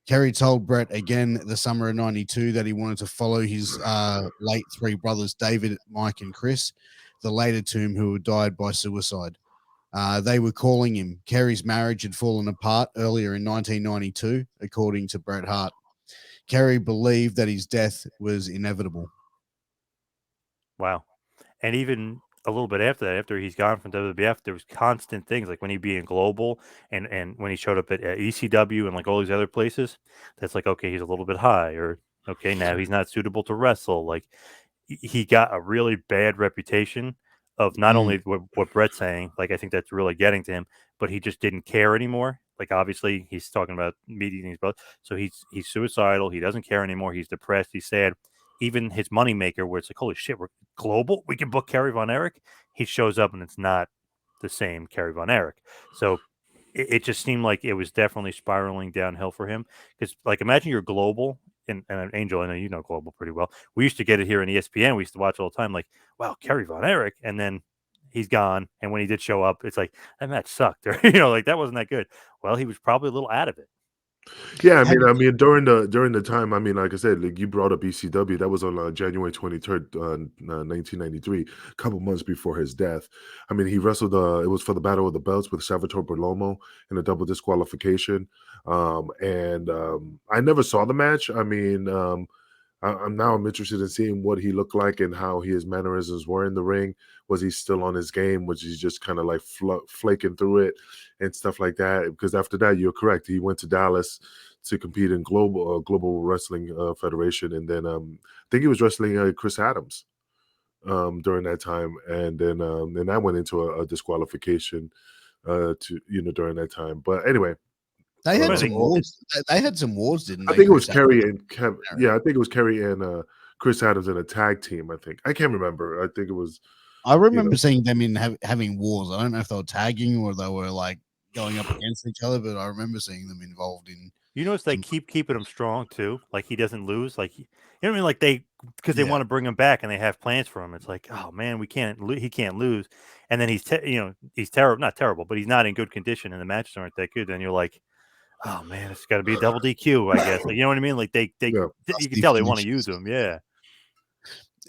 Kerry told Bret again the summer of '92 that he wanted to follow his late three brothers, David, Mike, and Chris, the later two who had died by suicide. They were calling him. Kerry's marriage had fallen apart earlier in 1992, according to Bret Hart. Kerry believed that his death was inevitable. Wow. And even a little bit after that, after he's gone from WWF, there was constant things like when he'd be in Global and when he showed up at ECW and like all these other places, that's like, okay, he's a little bit high, or okay, now he's not suitable to wrestle. Like he got a really bad reputation of not only what Bret's saying, like I think that's really getting to him, but he just didn't care anymore. Like obviously he's talking about meeting his brother, so he's suicidal. He doesn't care anymore. He's depressed. He's sad. Even his moneymaker, where it's like, holy shit, we're global. We can book Kerry Von Erich. He shows up and it's not the same Kerry Von Erich. So it just seemed like it was definitely spiraling downhill for him. Because like imagine you're global. And Angel, I know you know Global pretty well. We used to get it here in ESPN. We used to watch all the time. Like, wow, Kerry Von Erich, and then he's gone. And when he did show up, it's like that match sucked, or like that wasn't that good. Well, he was probably a little out of it. Yeah, I mean, during the time, I mean, like I said, like you brought up ECW. That was on January 23rd, 1993, a couple months before his death. I mean, he wrestled. It was for the Battle of the Belts with Salvatore Berlomo in a double disqualification. I never saw the match. I mean, I'm interested in seeing what he looked like and how his mannerisms were in the ring. Was he still on his game? Was he just kind of like flaking through it and stuff like that? Because after that, you're correct. He went to Dallas to compete in Global Wrestling Federation, and then I think he was wrestling Chris Adams during that time, and then that went into a disqualification during that time. But anyway. They had some wars. They had some wars, didn't they? I think it was Kerry and I think it was Kerry and Chris Adams in a tag team. I think I can't remember. I think it was. I remember seeing them in having wars. I don't know if they were tagging or they were like going up against each other, but I remember seeing them involved in. You notice they keep keeping him strong too. Like he doesn't lose. Like you know what I mean? Like because they want to bring him back and they have plans for him. It's like, oh man, he can't lose. And then he's terrible, not terrible, but he's not in good condition and the matches aren't that good. Then you're like, oh man, it's got to be a double DQ, I guess. Like, you know what I mean? Like you can tell they want to use him. Yeah.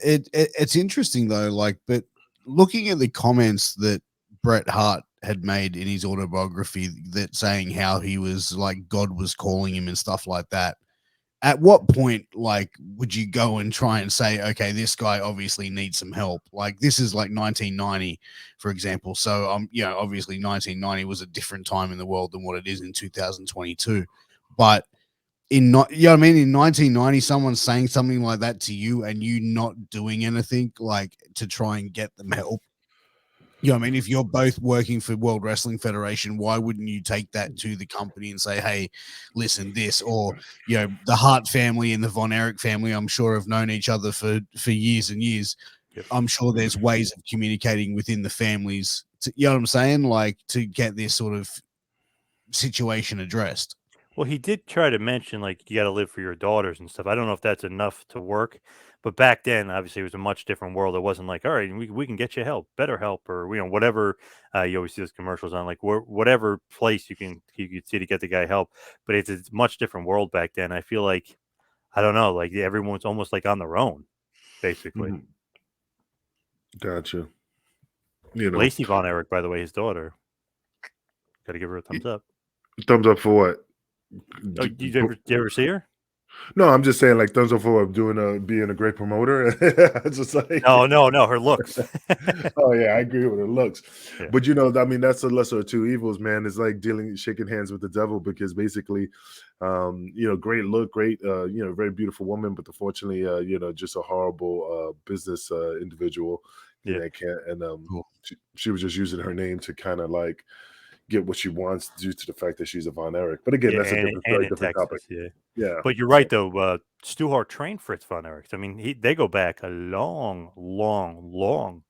It's interesting though, like, but looking at the comments that Bret Hart had made in his autobiography, that saying how he was like God was calling him and stuff like that. At what point, like, would you go and try and say, okay, this guy obviously needs some help? Like, this is like 1990, for example. So, obviously 1990 was a different time in the world than what it is in 2022. But in 1990, someone's saying something like that to you and you not doing anything like to try and get them help. If you're both working for World Wrestling Federation, why wouldn't you take that to the company and say, hey, listen, this, or, the Hart family and the Von Erich family, I'm sure have known each other for years and years. Yep. I'm sure there's ways of communicating within the families, you know what I'm saying? Like to get this sort of situation addressed. Well, he did try to mention like you got to live for your daughters and stuff. I don't know if that's enough to work, but back then, obviously, it was a much different world. It wasn't like, all right, we can get you help, better help, or whatever. You always see those commercials on like whatever place you could see to get the guy help. But it's a much different world back then. I feel like I don't know, like everyone's almost like on their own, basically. Mhm. Gotcha. You know, Lacey Von Erich, by the way, his daughter. Got to give her a thumbs up. thumbs up for what? Oh, did you ever see her? No, I'm just saying, like, thumbs up for being a great promoter. Just like, No, her looks. oh yeah, I agree with her looks. Yeah. But I mean, that's the lesser of two evils, man. It's like shaking hands with the devil, because basically, great look, great, very beautiful woman, but unfortunately, just a horrible business individual. Yeah. And she was just using her name to kind of like get what she wants due to the fact that she's a Von Erich. But again, that's a very different topic. Yeah. But you're right, though. Stu Hart trained Fritz Von Erich. I mean, they go back a long, long, long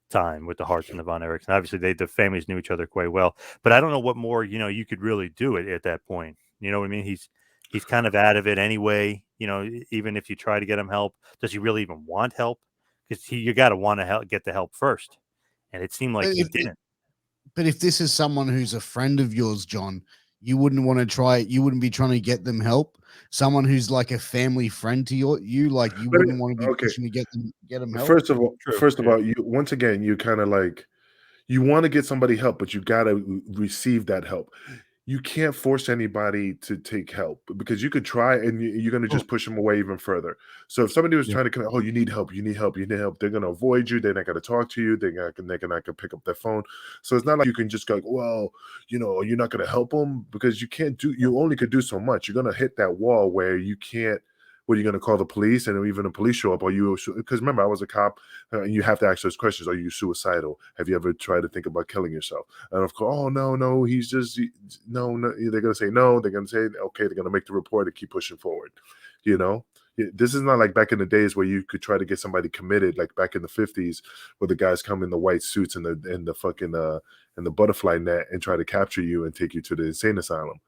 time with the Harts and the Von Erichs. And obviously, the families knew each other quite well. But I don't know what more, you could really do it at that point. You know what I mean? He's kind of out of it anyway. Even if you try to get him help, does he really even want help? Because you got to want to get the help first. And it seemed like he didn't. But if this is someone who's a friend of yours, John, you wouldn't want to try it. You wouldn't be trying to get them help. Someone who's like a family friend to you, like you wouldn't want to be pushing to get them help. First of all, you once again, you kind of like, you want to get somebody help, but you got to receive that help. You can't force anybody to take help, because you could try and you're going to just push them away even further. So if somebody was trying to come, oh, you need help, they're going to avoid you. They're not going to talk to you. They're not going to pick up their phone. So it's not like you can just go, well, you're not going to help them, because you only could do so much. You're going to hit that wall where you can't. What are you going to call the police? And even the police show up, because remember, I was a cop, and you have to ask those questions. Are you suicidal? Have you ever tried to think about killing yourself? And of course, oh, no, he's just, no. They're going to say no. They're going to say, okay, they're going to make the report and keep pushing forward. This is not like back in the days where you could try to get somebody committed, like back in the 50s, where the guys come in the white suits and the fucking and the butterfly net and try to capture you and take you to the insane asylum.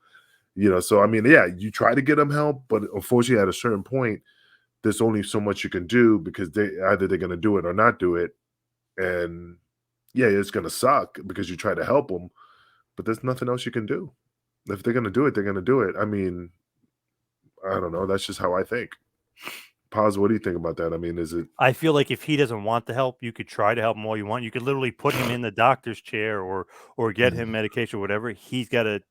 So I mean, yeah, you try to get them help, but unfortunately, at a certain point, there's only so much you can do, because they're going to do it or not do it, and yeah, it's going to suck because you try to help them, but there's nothing else you can do. If they're going to do it, they're going to do it. I mean, I don't know. That's just how I think. Paz, what do you think about that? I mean, is it? I feel like if he doesn't want the help, you could try to help him all you want. You could literally put him in the doctor's chair or get him medication or whatever. He's got to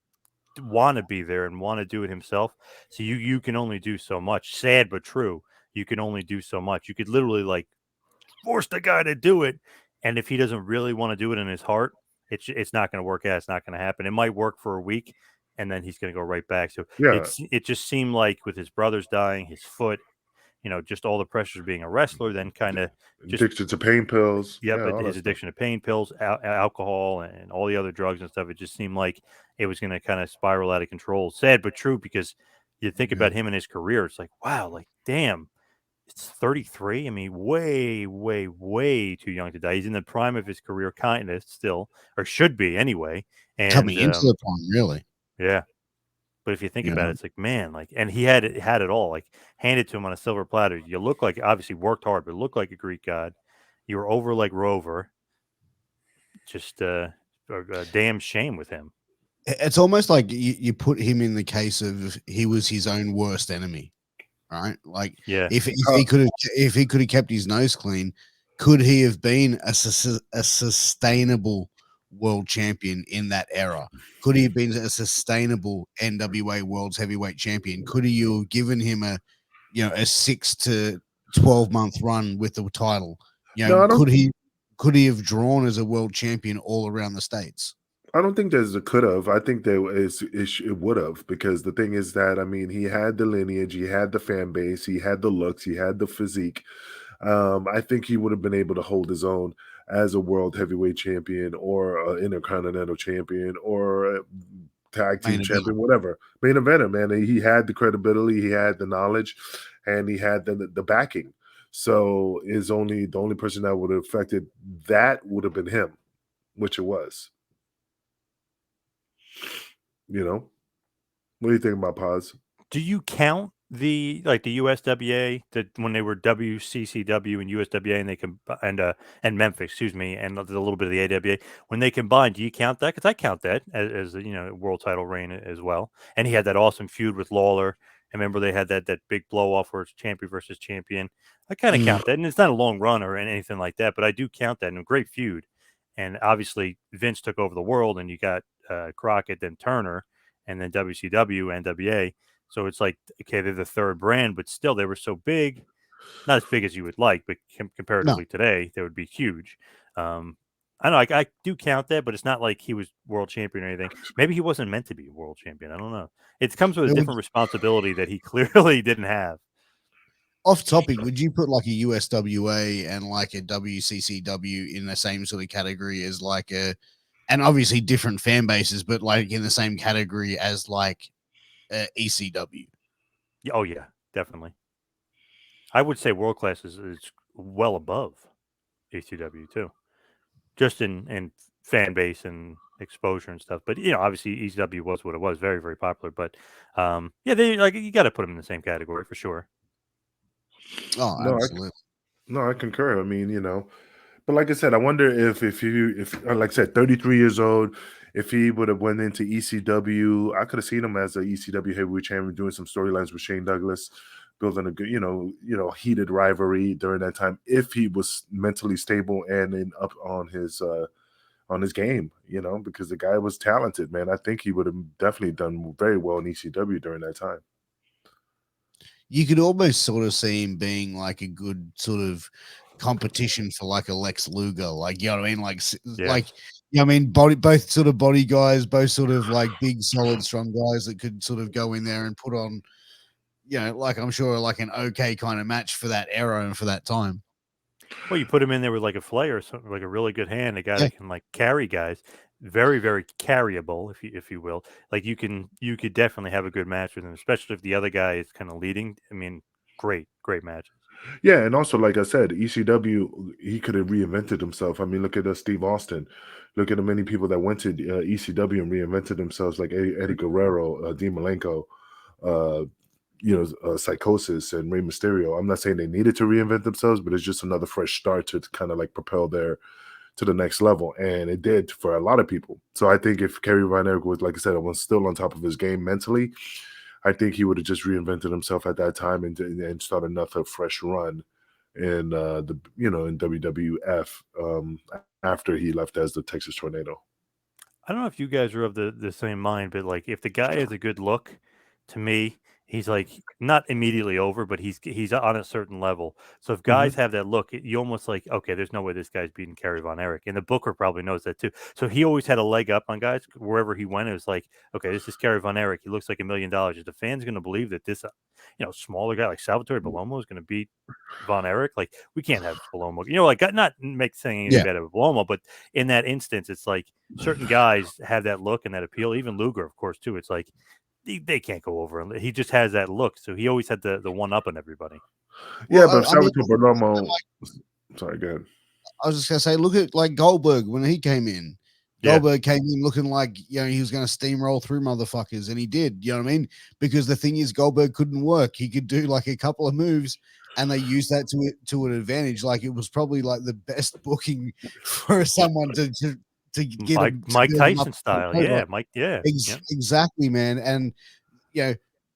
want to be there and want to do it himself. So you can only do so much. Sad but true. You can only do so much. You could literally like force the guy to do it, and if he doesn't really want to do it in his heart, it's not going to work out. It's not going to happen. It might work for a week, and then he's going to go right back. So it just seemed like with his brothers dying, his foot, just all the pressures of being a wrestler, then kind of addiction to pain pills. Yeah, but his addiction to pain pills, alcohol, and all the other drugs and stuff. It just seemed like it was going to kind of spiral out of control. Sad but true, because you think about him and his career. It's like, wow, like damn, it's 33. I mean, way, way, way too young to die. He's in the prime of his career, kind of still, or should be anyway. And coming into the prime, really. Yeah. But if you think about it, it's like, man, like, and he had it all, like, handed to him on a silver platter. You look like, obviously worked hard, but looked like a Greek god. You were over like Rover. Just a damn shame with him. It's almost like you put him in the case of he was his own worst enemy, right? Like, if he could have kept his nose clean, could he have been a sustainable world champion in that era? Could he have been a sustainable NWA World Heavyweight Champion? Could he have given him a 6 to 12 month run with the title? Could he have drawn as a world champion all around the States? I don't think there's a could have. I think it would have, because the thing is that, I mean, he had the lineage, he had the fan base, he had the looks, he had the physique. I think he would have been able to hold his own as a world heavyweight champion or an intercontinental champion or a tag team champion, whatever. Main eventer, man. He had the credibility, he had the knowledge, and he had the backing. So the only person that would have affected that would have been him, which it was. What do you think about Paz? Do you count the USWA that when they were WCCW and USWA and they and Memphis, excuse me, and a little bit of the AWA when they combined? Do you count that? Because I count that as world title reign as well. And he had that awesome feud with Lawler. I remember they had that big blow off where it's champion versus champion. I kind of count that, and it's not a long run or anything like that, but I do count that in a great feud. And obviously Vince took over the world, and you got Crockett, then Turner, and then WCW, NWA. So it's like, okay, they're the third brand, but still they were so big, not as big as you would like, but comparatively today, they would be huge. I know I do count that, but it's not like he was world champion or anything. Maybe he wasn't meant to be world champion. I don't know. It comes with a different responsibility that he clearly didn't have. Off topic, would you put like a USWA and like a WCCW in the same sort of category as like and obviously different fan bases, but like in the same category as like ECW? Oh yeah, definitely. I would say world class is well above ECW too, just in fan base and exposure and stuff. But obviously ECW was what it was, very very popular. But yeah, they you got to put them in the same category for sure. Oh, No, absolutely. I concur. I mean, but like I said, I wonder if like I said, 33 years old, if he would have went into ECW, I could have seen him as a ECW heavyweight champion doing some storylines with Shane Douglas, building a good, heated rivalry during that time if he was mentally stable and up on his game, because the guy was talented, man. I think he would have definitely done very well in ECW during that time. You could almost sort of see him being like a good sort of competition for like a Lex Luger, like, you know what I mean? Like, both sort of body guys, both sort of like big, solid, strong guys that could sort of go in there and put on, like I'm sure like an okay kind of match for that era and for that time. Well, you put him in there with like a Flair or something, like a really good hand, a guy that can like carry guys, very very carryable, if you will. Like you could definitely have a good match with him, especially if the other guy is kind of leading. I mean, great matches. Yeah, and also, like I said, ECW, he could have reinvented himself. I mean, look at Steve Austin. Look at the many people that went to ECW and reinvented themselves, like Eddie Guerrero, Dean Malenko, Psychosis and Rey Mysterio. I'm not saying they needed to reinvent themselves, but it's just another fresh start to kind of like propel to the next level, and it did for a lot of people. So I think if Kerry Von Erich was, like I said, was still on top of his game mentally, I think he would have just reinvented himself at that time and start another fresh run in in WWF after he left as the Texas Tornado. I don't know if you guys are of the same mind, but like if the guy has a good look, to me, he's like not immediately over, but he's on a certain level. So if guys have that look, you almost like, okay, there's no way this guy's beating Kerry Von Erich, and the Booker probably knows that too. So he always had a leg up on guys wherever he went. It was like, okay, this is Kerry Von Erich. He looks like $1 million. Is the fans going to believe that this, smaller guy like Salvatore Bellomo is going to beat Von Erich? Like we can't have Bellomo. Like not make saying anything bad about Bellomo, but in that instance, it's like certain guys have that look and that appeal. Even Luger, of course, too. It's like they can't go over him. He just has that look, so he always had the one up on everybody. Yeah, but Salvatore Bellomo. Sorry, go ahead. I was just gonna say, look at like Goldberg when he came in. Goldberg came in looking like he was going to steamroll through motherfuckers, and he did. You know what I mean? Because the thing is, Goldberg couldn't work. He could do like a couple of moves, and they used that to an advantage. Like it was probably like the best booking for someone to get Mike Tyson style. Yeah, Mike. Yeah, exactly, man. And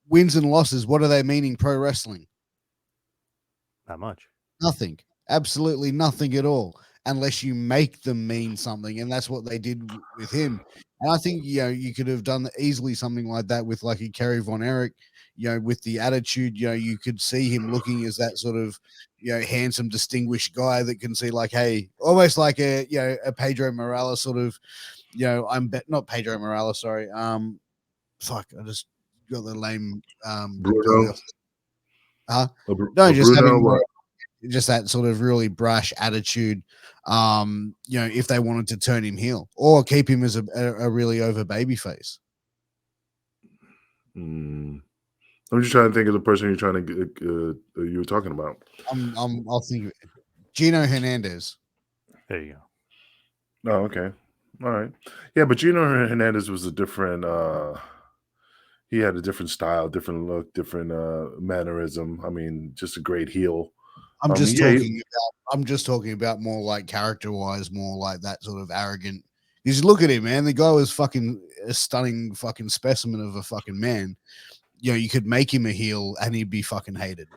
wins and losses. What do they mean in pro wrestling? Not much. Nothing. Absolutely nothing at all, unless you make them mean something, and that's what they did with him. And I think you could have done easily something like that with like a Kerry Von Erich, with the attitude. You could see him looking as that sort of handsome, distinguished guy that can see like, hey, almost like a Pedro Morales sort of. Not Pedro Morales. Sorry. Fuck, I just got the name. Bruno. No, just having just that sort of really brash attitude. If they wanted to turn him heel or keep him as a really over baby face. I'm just trying to think of the person you're trying to get, you were talking about. I'll think of it. Gino Hernandez. There you go. Oh, okay. All right. Yeah, but Gino Hernandez was a different He had a different style, different look, different mannerism. I mean, just a great heel. I'm I mean, just yeah, talking about. I'm just talking about more like character-wise, more like that sort of arrogant. Because look at him, man. The guy was fucking a stunning fucking specimen of a fucking man. You know, you could make him a heel and he'd be fucking hated.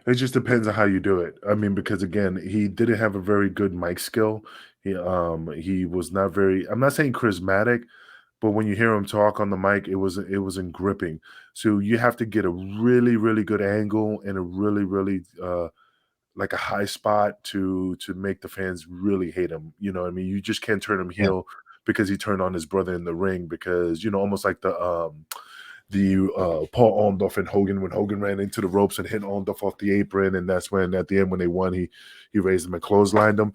it just depends on how you do it. I mean, because again, he didn't have a very good mic skill. He was not very. I'm not saying charismatic, but when you hear him talk on the mic, it wasn't gripping. So you have to get a really really good angle and a really really like a high spot to make the fans really hate him. You know what I mean? You just can't turn him Yeah. heel because he turned on his brother in the ring because almost like the Paul Orndorff and Hogan when Hogan ran into the ropes and hit Orndorff off the apron, and that's when at the end when they won, he raised him and clotheslined him.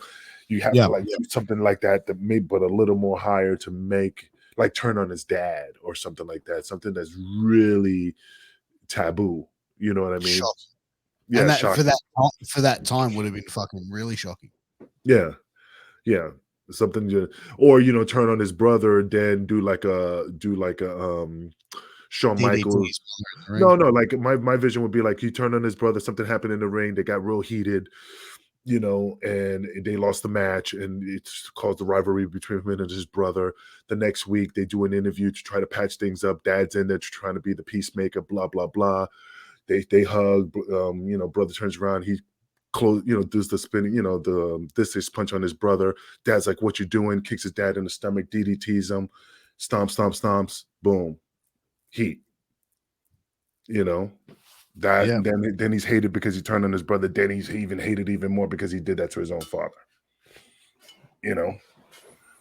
You have to like do something like that maybe but a little more higher to make like turn on his dad or something like that, something that's really taboo. You know what I mean? Shocking. Yeah, And that shocking. for that time would have been fucking really shocking. Yeah, yeah. Something or turn on his brother and then do like a Shawn DDT Michaels. is in the No, ring. no, like my vision would be like he turned on his brother, something happened in the ring, they got real heated, and they lost the match, and it's caused the rivalry between him and his brother. The next week, they do an interview to try to patch things up. Dad's in there trying to be the peacemaker, blah blah blah. They hug. Brother turns around, he does the spinning, this is punch on his brother. Dad's like, "What you doing?" Kicks his dad in the stomach, DDTs him, stomps, boom, heat. That Yeah. then he's hated because he turned on his brother. Then he's even hated even more because he did that to his own father.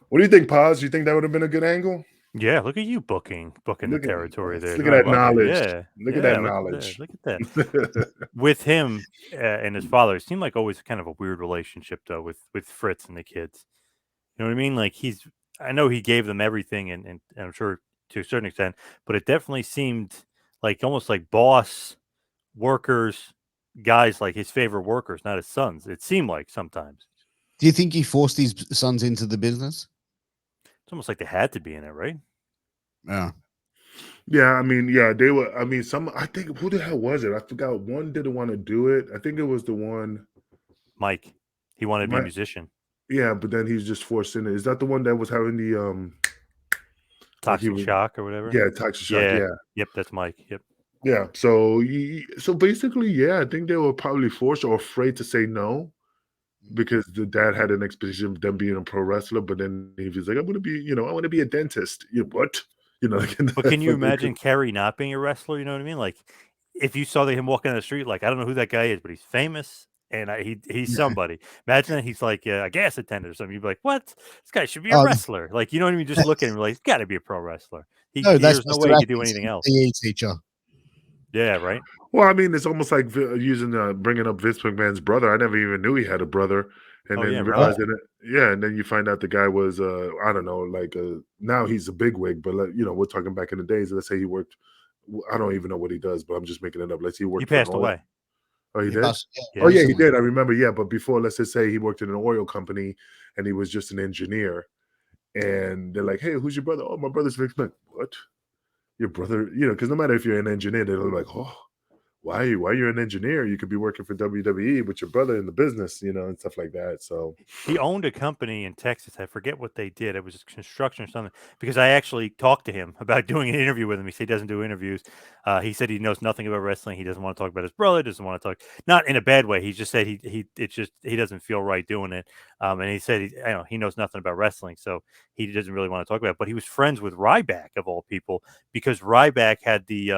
What do you think, Paz? You think that would have been a good angle? Yeah, look at you booking the Look at territory there. look at I that love it. knowledge. Yeah, Look at yeah. that Look at knowledge. that. Look at that. With him and his father, it seemed like always kind of a weird relationship though with Fritz and the kids. You know what I mean? Like I know he gave them everything, and I'm sure to a certain extent, but it definitely seemed like almost like boss workers, guys like his favorite workers, not his sons. It seemed like sometimes Do you think he forced his sons into the business? it's almost like they had to be in it, right? Yeah. Yeah, I mean, yeah, they were. I mean, I think who the hell was it? I forgot. One didn't want to do it. I think it was the one. Mike, he wanted to be a musician. Yeah, but then he's just forced in it. Is that the one that was having the like he Toxic was? shock or whatever. Yeah, toxic shock. Yeah. Yeah, Yep, that's Mike. Yep. yeah. So basically, yeah, I think they were probably forced or afraid to say no because the dad had an expectation of them being a pro wrestler, but then he was like, "I'm gonna be, I want to be a dentist." What? Like, But can you like, imagine Kerry not being a wrestler? You know what I mean? Like, if you saw him walking down the street, like I don't know who that guy is, but he's famous and he's somebody. Imagine that he's like a gas attendant or something. You'd be like, "What? This guy should be a wrestler." Like, you know what I mean? Just look at him, like, he's got to be a pro wrestler. No, that's There's no Mr. way he could do Atkinson, anything else. PE teacher. Yeah, right. Well, I mean, it's almost like using bringing up Vince McMahon's brother. I never even knew he had a brother, and Oh then yeah, right. realized that. Yeah, and then you find out the guy was I don't know, like now he's a bigwig, but we're talking back in the days. Let's say he worked. I don't even know what he does, but I'm just making it up. Let's say he worked. He for an passed oil- away. Oh, he He did. passed- Yeah. Oh yeah, he recently. did. I remember. Yeah, but before, let's just say he worked in an oil company, and he was just an engineer. And they're like, "Hey, who's your brother?" "Oh, my brother's Vince McMahon." "What? Your brother?" Because no matter if you're an engineer, they're like, "Oh, why you're an engineer? You could be working for WWE with your brother in the business, and stuff like that." So He owned a company in Texas. I forget what they did. It was construction or something. Because I actually talked to him about doing an interview with him. He said he doesn't do interviews. He said he knows nothing about wrestling. He doesn't want to talk about his brother. Doesn't want to talk. Not in a bad way. He just said he doesn't feel right doing it. And he said he knows nothing about wrestling, so he doesn't really want to talk about it. But he was friends with Ryback of all people because Ryback had the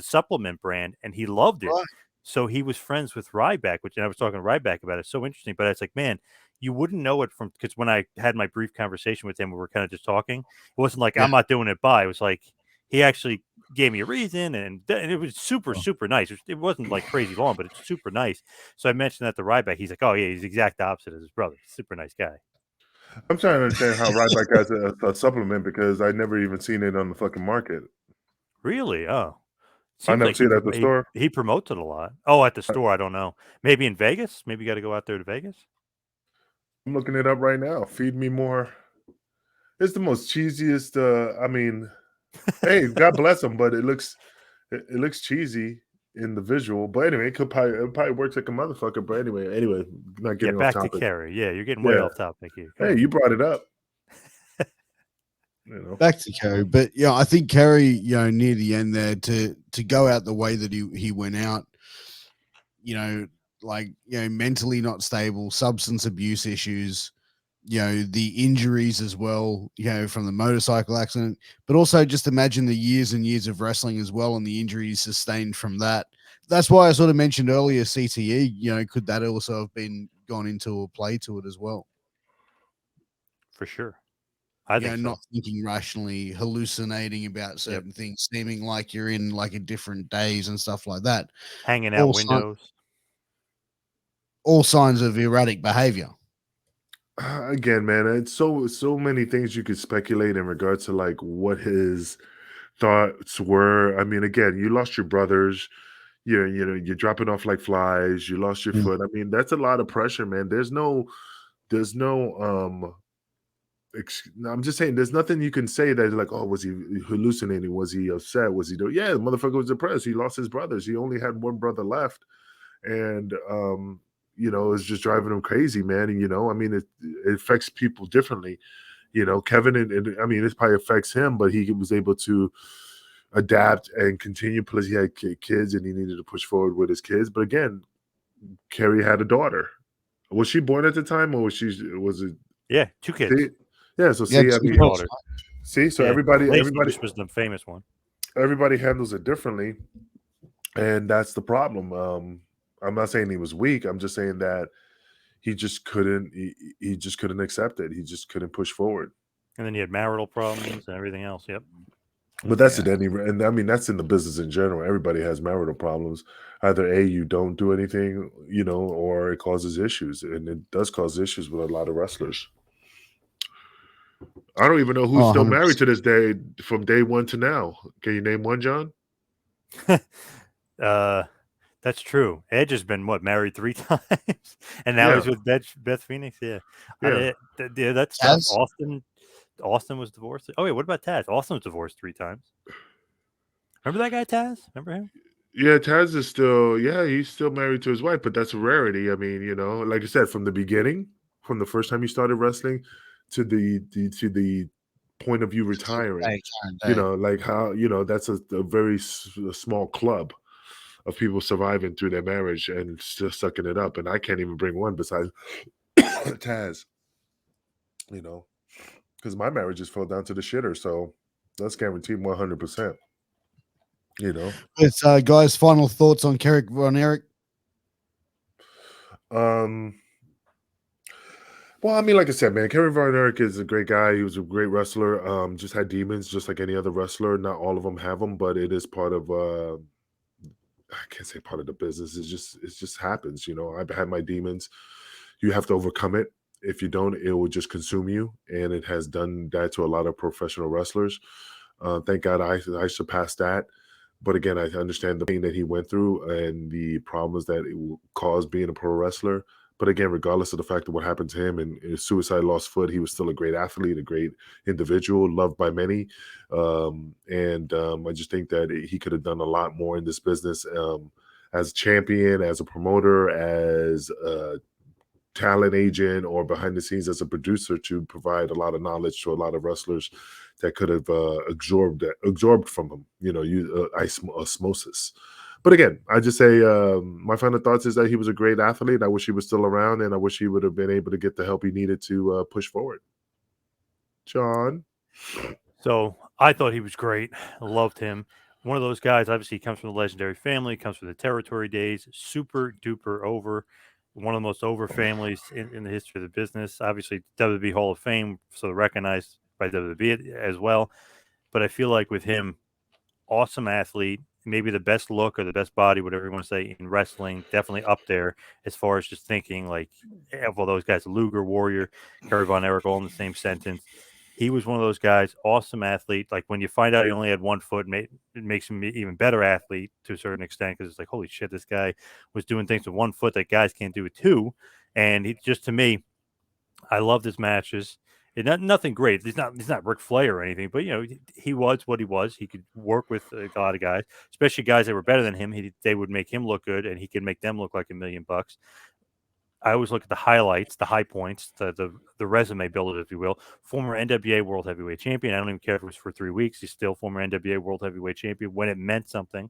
supplement brand and he loved it. Right. So he was friends with Ryback, which and I was talking to Ryback about it. It's so interesting. But it's like, man, you wouldn't know it from because when I had my brief conversation with him, we were kind of just talking. It wasn't like Yeah. I'm not doing it by. It was like he actually gave me a reason, and it was super, super nice. It wasn't like crazy long, but it's super nice. So I mentioned that to Ryback. He's like, "Oh yeah, he's the exact opposite of his brother. Super nice guy." I'm trying to understand how Ryback has a supplement because I never even seen it on the fucking market. Really? Oh, I seems never like see it at the store. he promotes it a lot. Oh, at the store, I don't know. Maybe in Vegas. Maybe you got to go out there to Vegas. I'm looking it up right now. Feed me more. It's the most cheesiest. I mean, Hey, God bless him, but it looks cheesy in the visual. But anyway, it probably works like a motherfucker. But anyway, not Yeah, getting off back to topic. Kerry. Yeah, you're getting way Yeah. off topic here. Come Hey, on. you brought it up. Back to Kerry, but yeah, I think Kerry, near the end there, to go out the way that he went out, mentally not stable, substance abuse issues, the injuries as well, from the motorcycle accident, but also just imagine the years and years of wrestling as well and the injuries sustained from that. That's why I sort of mentioned earlier CTE, could that also have been gone into a play to it as well? For sure. I think so. Not thinking rationally, hallucinating about certain things, seeming like you're in like a different days and stuff like that. Hanging out windows. All signs of erratic behavior. Again, man, it's so many things you could speculate in regards to like what his thoughts were. I mean, again, you lost your brothers. You're dropping off like flies. You lost your foot. I mean, that's a lot of pressure, man. There's no I'm just saying there's nothing you can say that's like, oh, was he hallucinating? Was he upset? Was he doing? Yeah, the motherfucker was depressed. He lost his brothers. He only had one brother left. And it's just driving him crazy, man. And I mean, it affects people differently. Kevin and I mean, it probably affects him, but he was able to adapt and continue. Plus, he had kids, and he needed to push forward with his kids. But again, Kerry had a daughter. Was she born at the time, or was it? Yeah, 2 kids. See? Yeah, so Yeah, see, I mean, see, so everybody was the famous one. Everybody handles it differently, and that's the problem. I'm not saying he was weak. I'm just saying that he just couldn't. He just couldn't accept it. He just couldn't push forward. And then he had marital problems and everything else. Yep. But that's and I mean that's in the business in general. Everybody has marital problems. Either you don't do anything, or it causes issues, and it does cause issues with a lot of wrestlers. I don't even know who's still 100%. married to this day from day one to now. Can you name one, John? That's true. Edge has been married 3 times, and now he's with Beth Phoenix. Yeah, that's tough. Austin was divorced. Oh wait, what about Taz? Austin was divorced 3 times. Remember that guy Taz? Remember him? Yeah, Taz is still. Yeah, he's still married to his wife, but that's a rarity. I mean, like I said, from the beginning, from the first time he started wrestling to the point of you retiring, like how that's a very small club of people surviving through their marriage and still sucking it up, and I can't even bring one besides Taz. Because my marriage just fell down to the shitter, so that's guaranteed 100%. It's guys, final thoughts on Kerry Von Erich. Well, I mean, like I said, man, Kerry Von Erich is a great guy. He was a great wrestler. Just had demons, just like any other wrestler. Not all of them have them, but it is part of. I can't say part of the business. It just happens. I've had my demons. You have to overcome it. If you don't, it will just consume you, and it has done that to a lot of professional wrestlers. Thank God I surpassed that. But again, I understand the pain that he went through and the problems that it caused being a pro wrestler. But again, regardless of the fact of what happened to him and his suicide lost foot, he was still a great athlete, a great individual, loved by many. I just think that he could have done a lot more in this business as a champion, as a promoter, as a talent agent, or behind the scenes as a producer to provide a lot of knowledge to a lot of wrestlers that could have absorbed from him, osmosis. But again, I just say my final thoughts is that he was a great athlete. I wish he was still around, and I wish he would have been able to get the help he needed to push forward. John? So I thought he was great. Loved him. One of those guys, obviously, he comes from the legendary family, comes from the territory days, super duper over. One of the most over families in the history of the business. Obviously, WWE Hall of Fame, so recognized by WWE as well. But I feel like with him, awesome athlete, maybe the best look or the best body, whatever you want to say, in wrestling, definitely up there as far as just thinking like, of all those guys, Luger, Warrior, Kerry Von Erich, all in the same sentence. He was one of those guys, awesome athlete. Like when you find out he only had 1 foot, it makes him an even better athlete to a certain extent because it's like, holy shit, this guy was doing things with 1 foot that guys can't do with 2. And he just, to me, I loved his matches. Nothing great. He's not Ric Flair or anything, but he was what he was. He could work with a lot of guys, especially guys that were better than him. They would make him look good, and he could make them look like $1,000,000. I always look at the highlights, the high points, the resume builder, if you will. Former NWA World Heavyweight Champion. I don't even care if it was for 3 weeks. He's still former NWA World Heavyweight Champion when it meant something.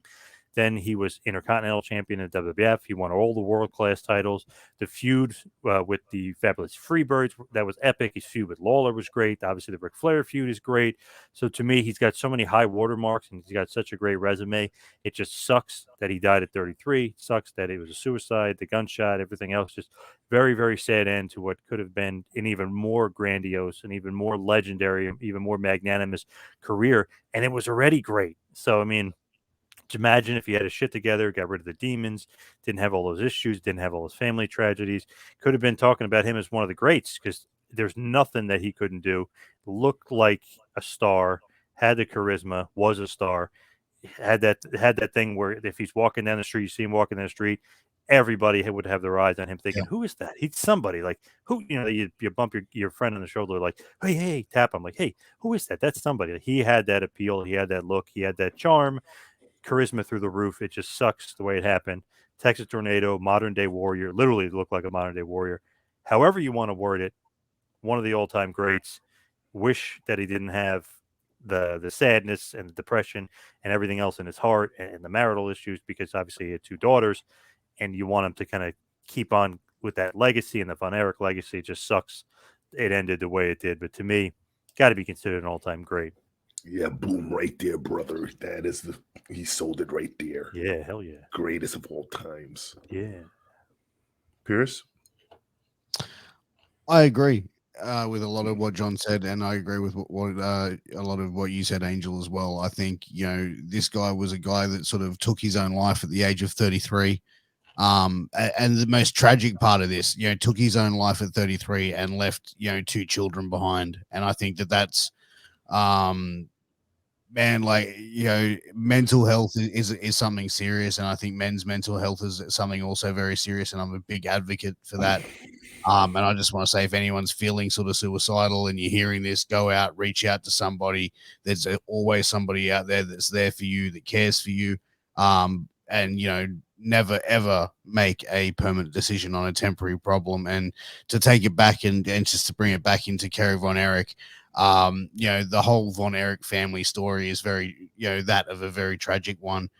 Then he was Intercontinental Champion in WWF. He won all the world-class titles. The feud with the Fabulous Freebirds, that was epic. His feud with Lawler was great. Obviously, the Ric Flair feud is great. So to me, he's got so many high watermarks, and he's got such a great resume. It just sucks that he died at 33. It sucks that it was a suicide, the gunshot, everything else. Just very, very sad end to what could have been an even more grandiose and even more legendary, even more magnanimous career. And it was already great. So, I mean, imagine if he had his shit together, got rid of the demons, didn't have all those issues, didn't have all those family tragedies. Could have been talking about him as one of the greats, because there's nothing that he couldn't do. Looked like a star, had the charisma, was a star, had that thing where if he's walking down the street, you see him walking down the street, everybody would have their eyes on him thinking, who is that? He's somebody. Like, who, you bump your friend on the shoulder, like, hey, tap him, like, hey, who is that? That's somebody. He had that appeal. He had that look. He had that charm. Charisma through the roof. It just sucks the way it happened. Texas Tornado, modern day warrior, literally looked like a modern day warrior. However you want to word it, one of the all-time greats. Wish that he didn't have the sadness and the depression and everything else in his heart and the marital issues, because obviously he had 2 daughters, and you want him to kind of keep on with that legacy, and the Von Erich legacy. It just sucks it ended the way it did. But to me, got to be considered an all-time great. Yeah, boom, right there, brother. That is he sold it right there. Yeah, hell yeah. Greatest of all times. Yeah. Pierce? I agree with a lot of what John said, and I agree with what a lot of what you said, Angel, as well. I think, this guy was a guy that sort of took his own life at the age of 33. And the most tragic part of this, took his own life at 33 and left, 2 children behind. And I think that's, man, like, mental health is something serious, and I think men's mental health is something also very serious, and I'm a big advocate for that. And I just want to say, if anyone's feeling sort of suicidal and you're hearing this, go out, reach out to somebody. There's always somebody out there that's there for you, that cares for you. And never ever make a permanent decision on a temporary problem. And to take it back and just to bring it back into Kerry Von Erich, the whole Von Erich family story is very, that of a very tragic one.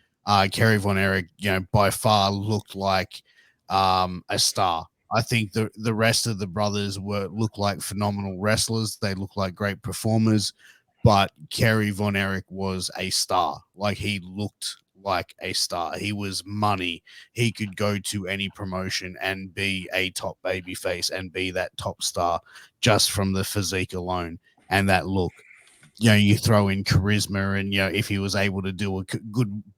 Kerry Von Erich, by far looked like a star. I think the rest of the brothers looked like phenomenal wrestlers. They looked like great performers, but Kerry Von Erich was a star. Like, he looked like a star. He was money. He could go to any promotion and be a top baby face and be that top star just from the physique alone and that look. You throw in charisma, and if he was able to do a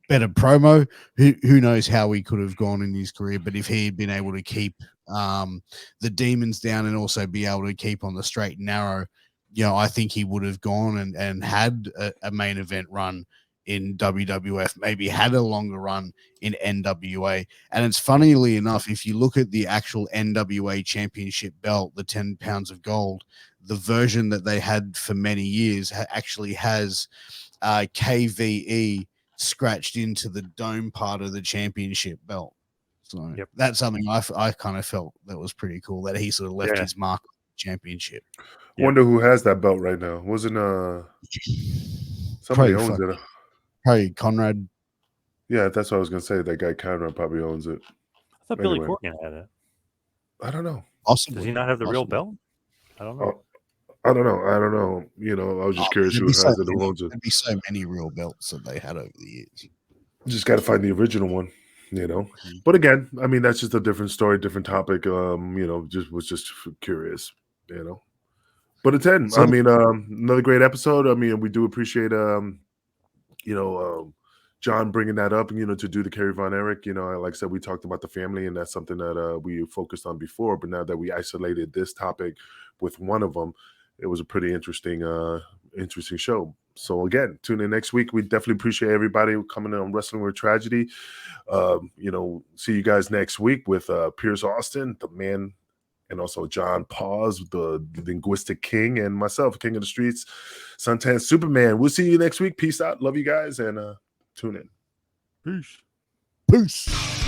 better promo, who knows how he could have gone in his career. But if he had been able to keep the demons down and also be able to keep on the straight and narrow, I think he would have gone and had a main event run in WWF, maybe had a longer run in NWA. And it's funnily enough, if you look at the actual NWA championship belt, the 10 pounds of gold, the version that they had for many years actually has KVE scratched into the dome part of the championship belt. So that's something I kind of felt that was pretty cool, that he sort of left his mark on the championship. Wonder who has that belt right now. Wasn't somebody owns it. Probably Conrad. Yeah, that's what I was gonna say. That guy Conrad probably owns it. I thought Billy Corgan had it. I don't know. Possibly. Does he not have the real belt? I don't know. I don't know. I was just curious who has it, who owns it. There'd be so many real belts that they had over the years. Just got to find the original one, But again, I mean, that's just a different story, different topic. Just curious, But it's 10. I mean, another great episode. I mean, we do appreciate John bringing that up, to do the Kerry Von Erich. Like I said, we talked about the family, and that's something that we focused on before. But now that we isolated this topic with one of them, it was a pretty interesting show. So again, tune in next week. We definitely appreciate everybody coming on Wrestling with Tragedy. See you guys next week with Piers Austin, the man and also John Paz, the linguistic king, and myself, King of the Streets, Suntan Superman. We'll see you next week. Peace out. Love you guys, and tune in. Peace. Peace.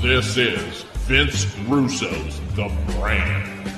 This is Vince Russo's The Brand.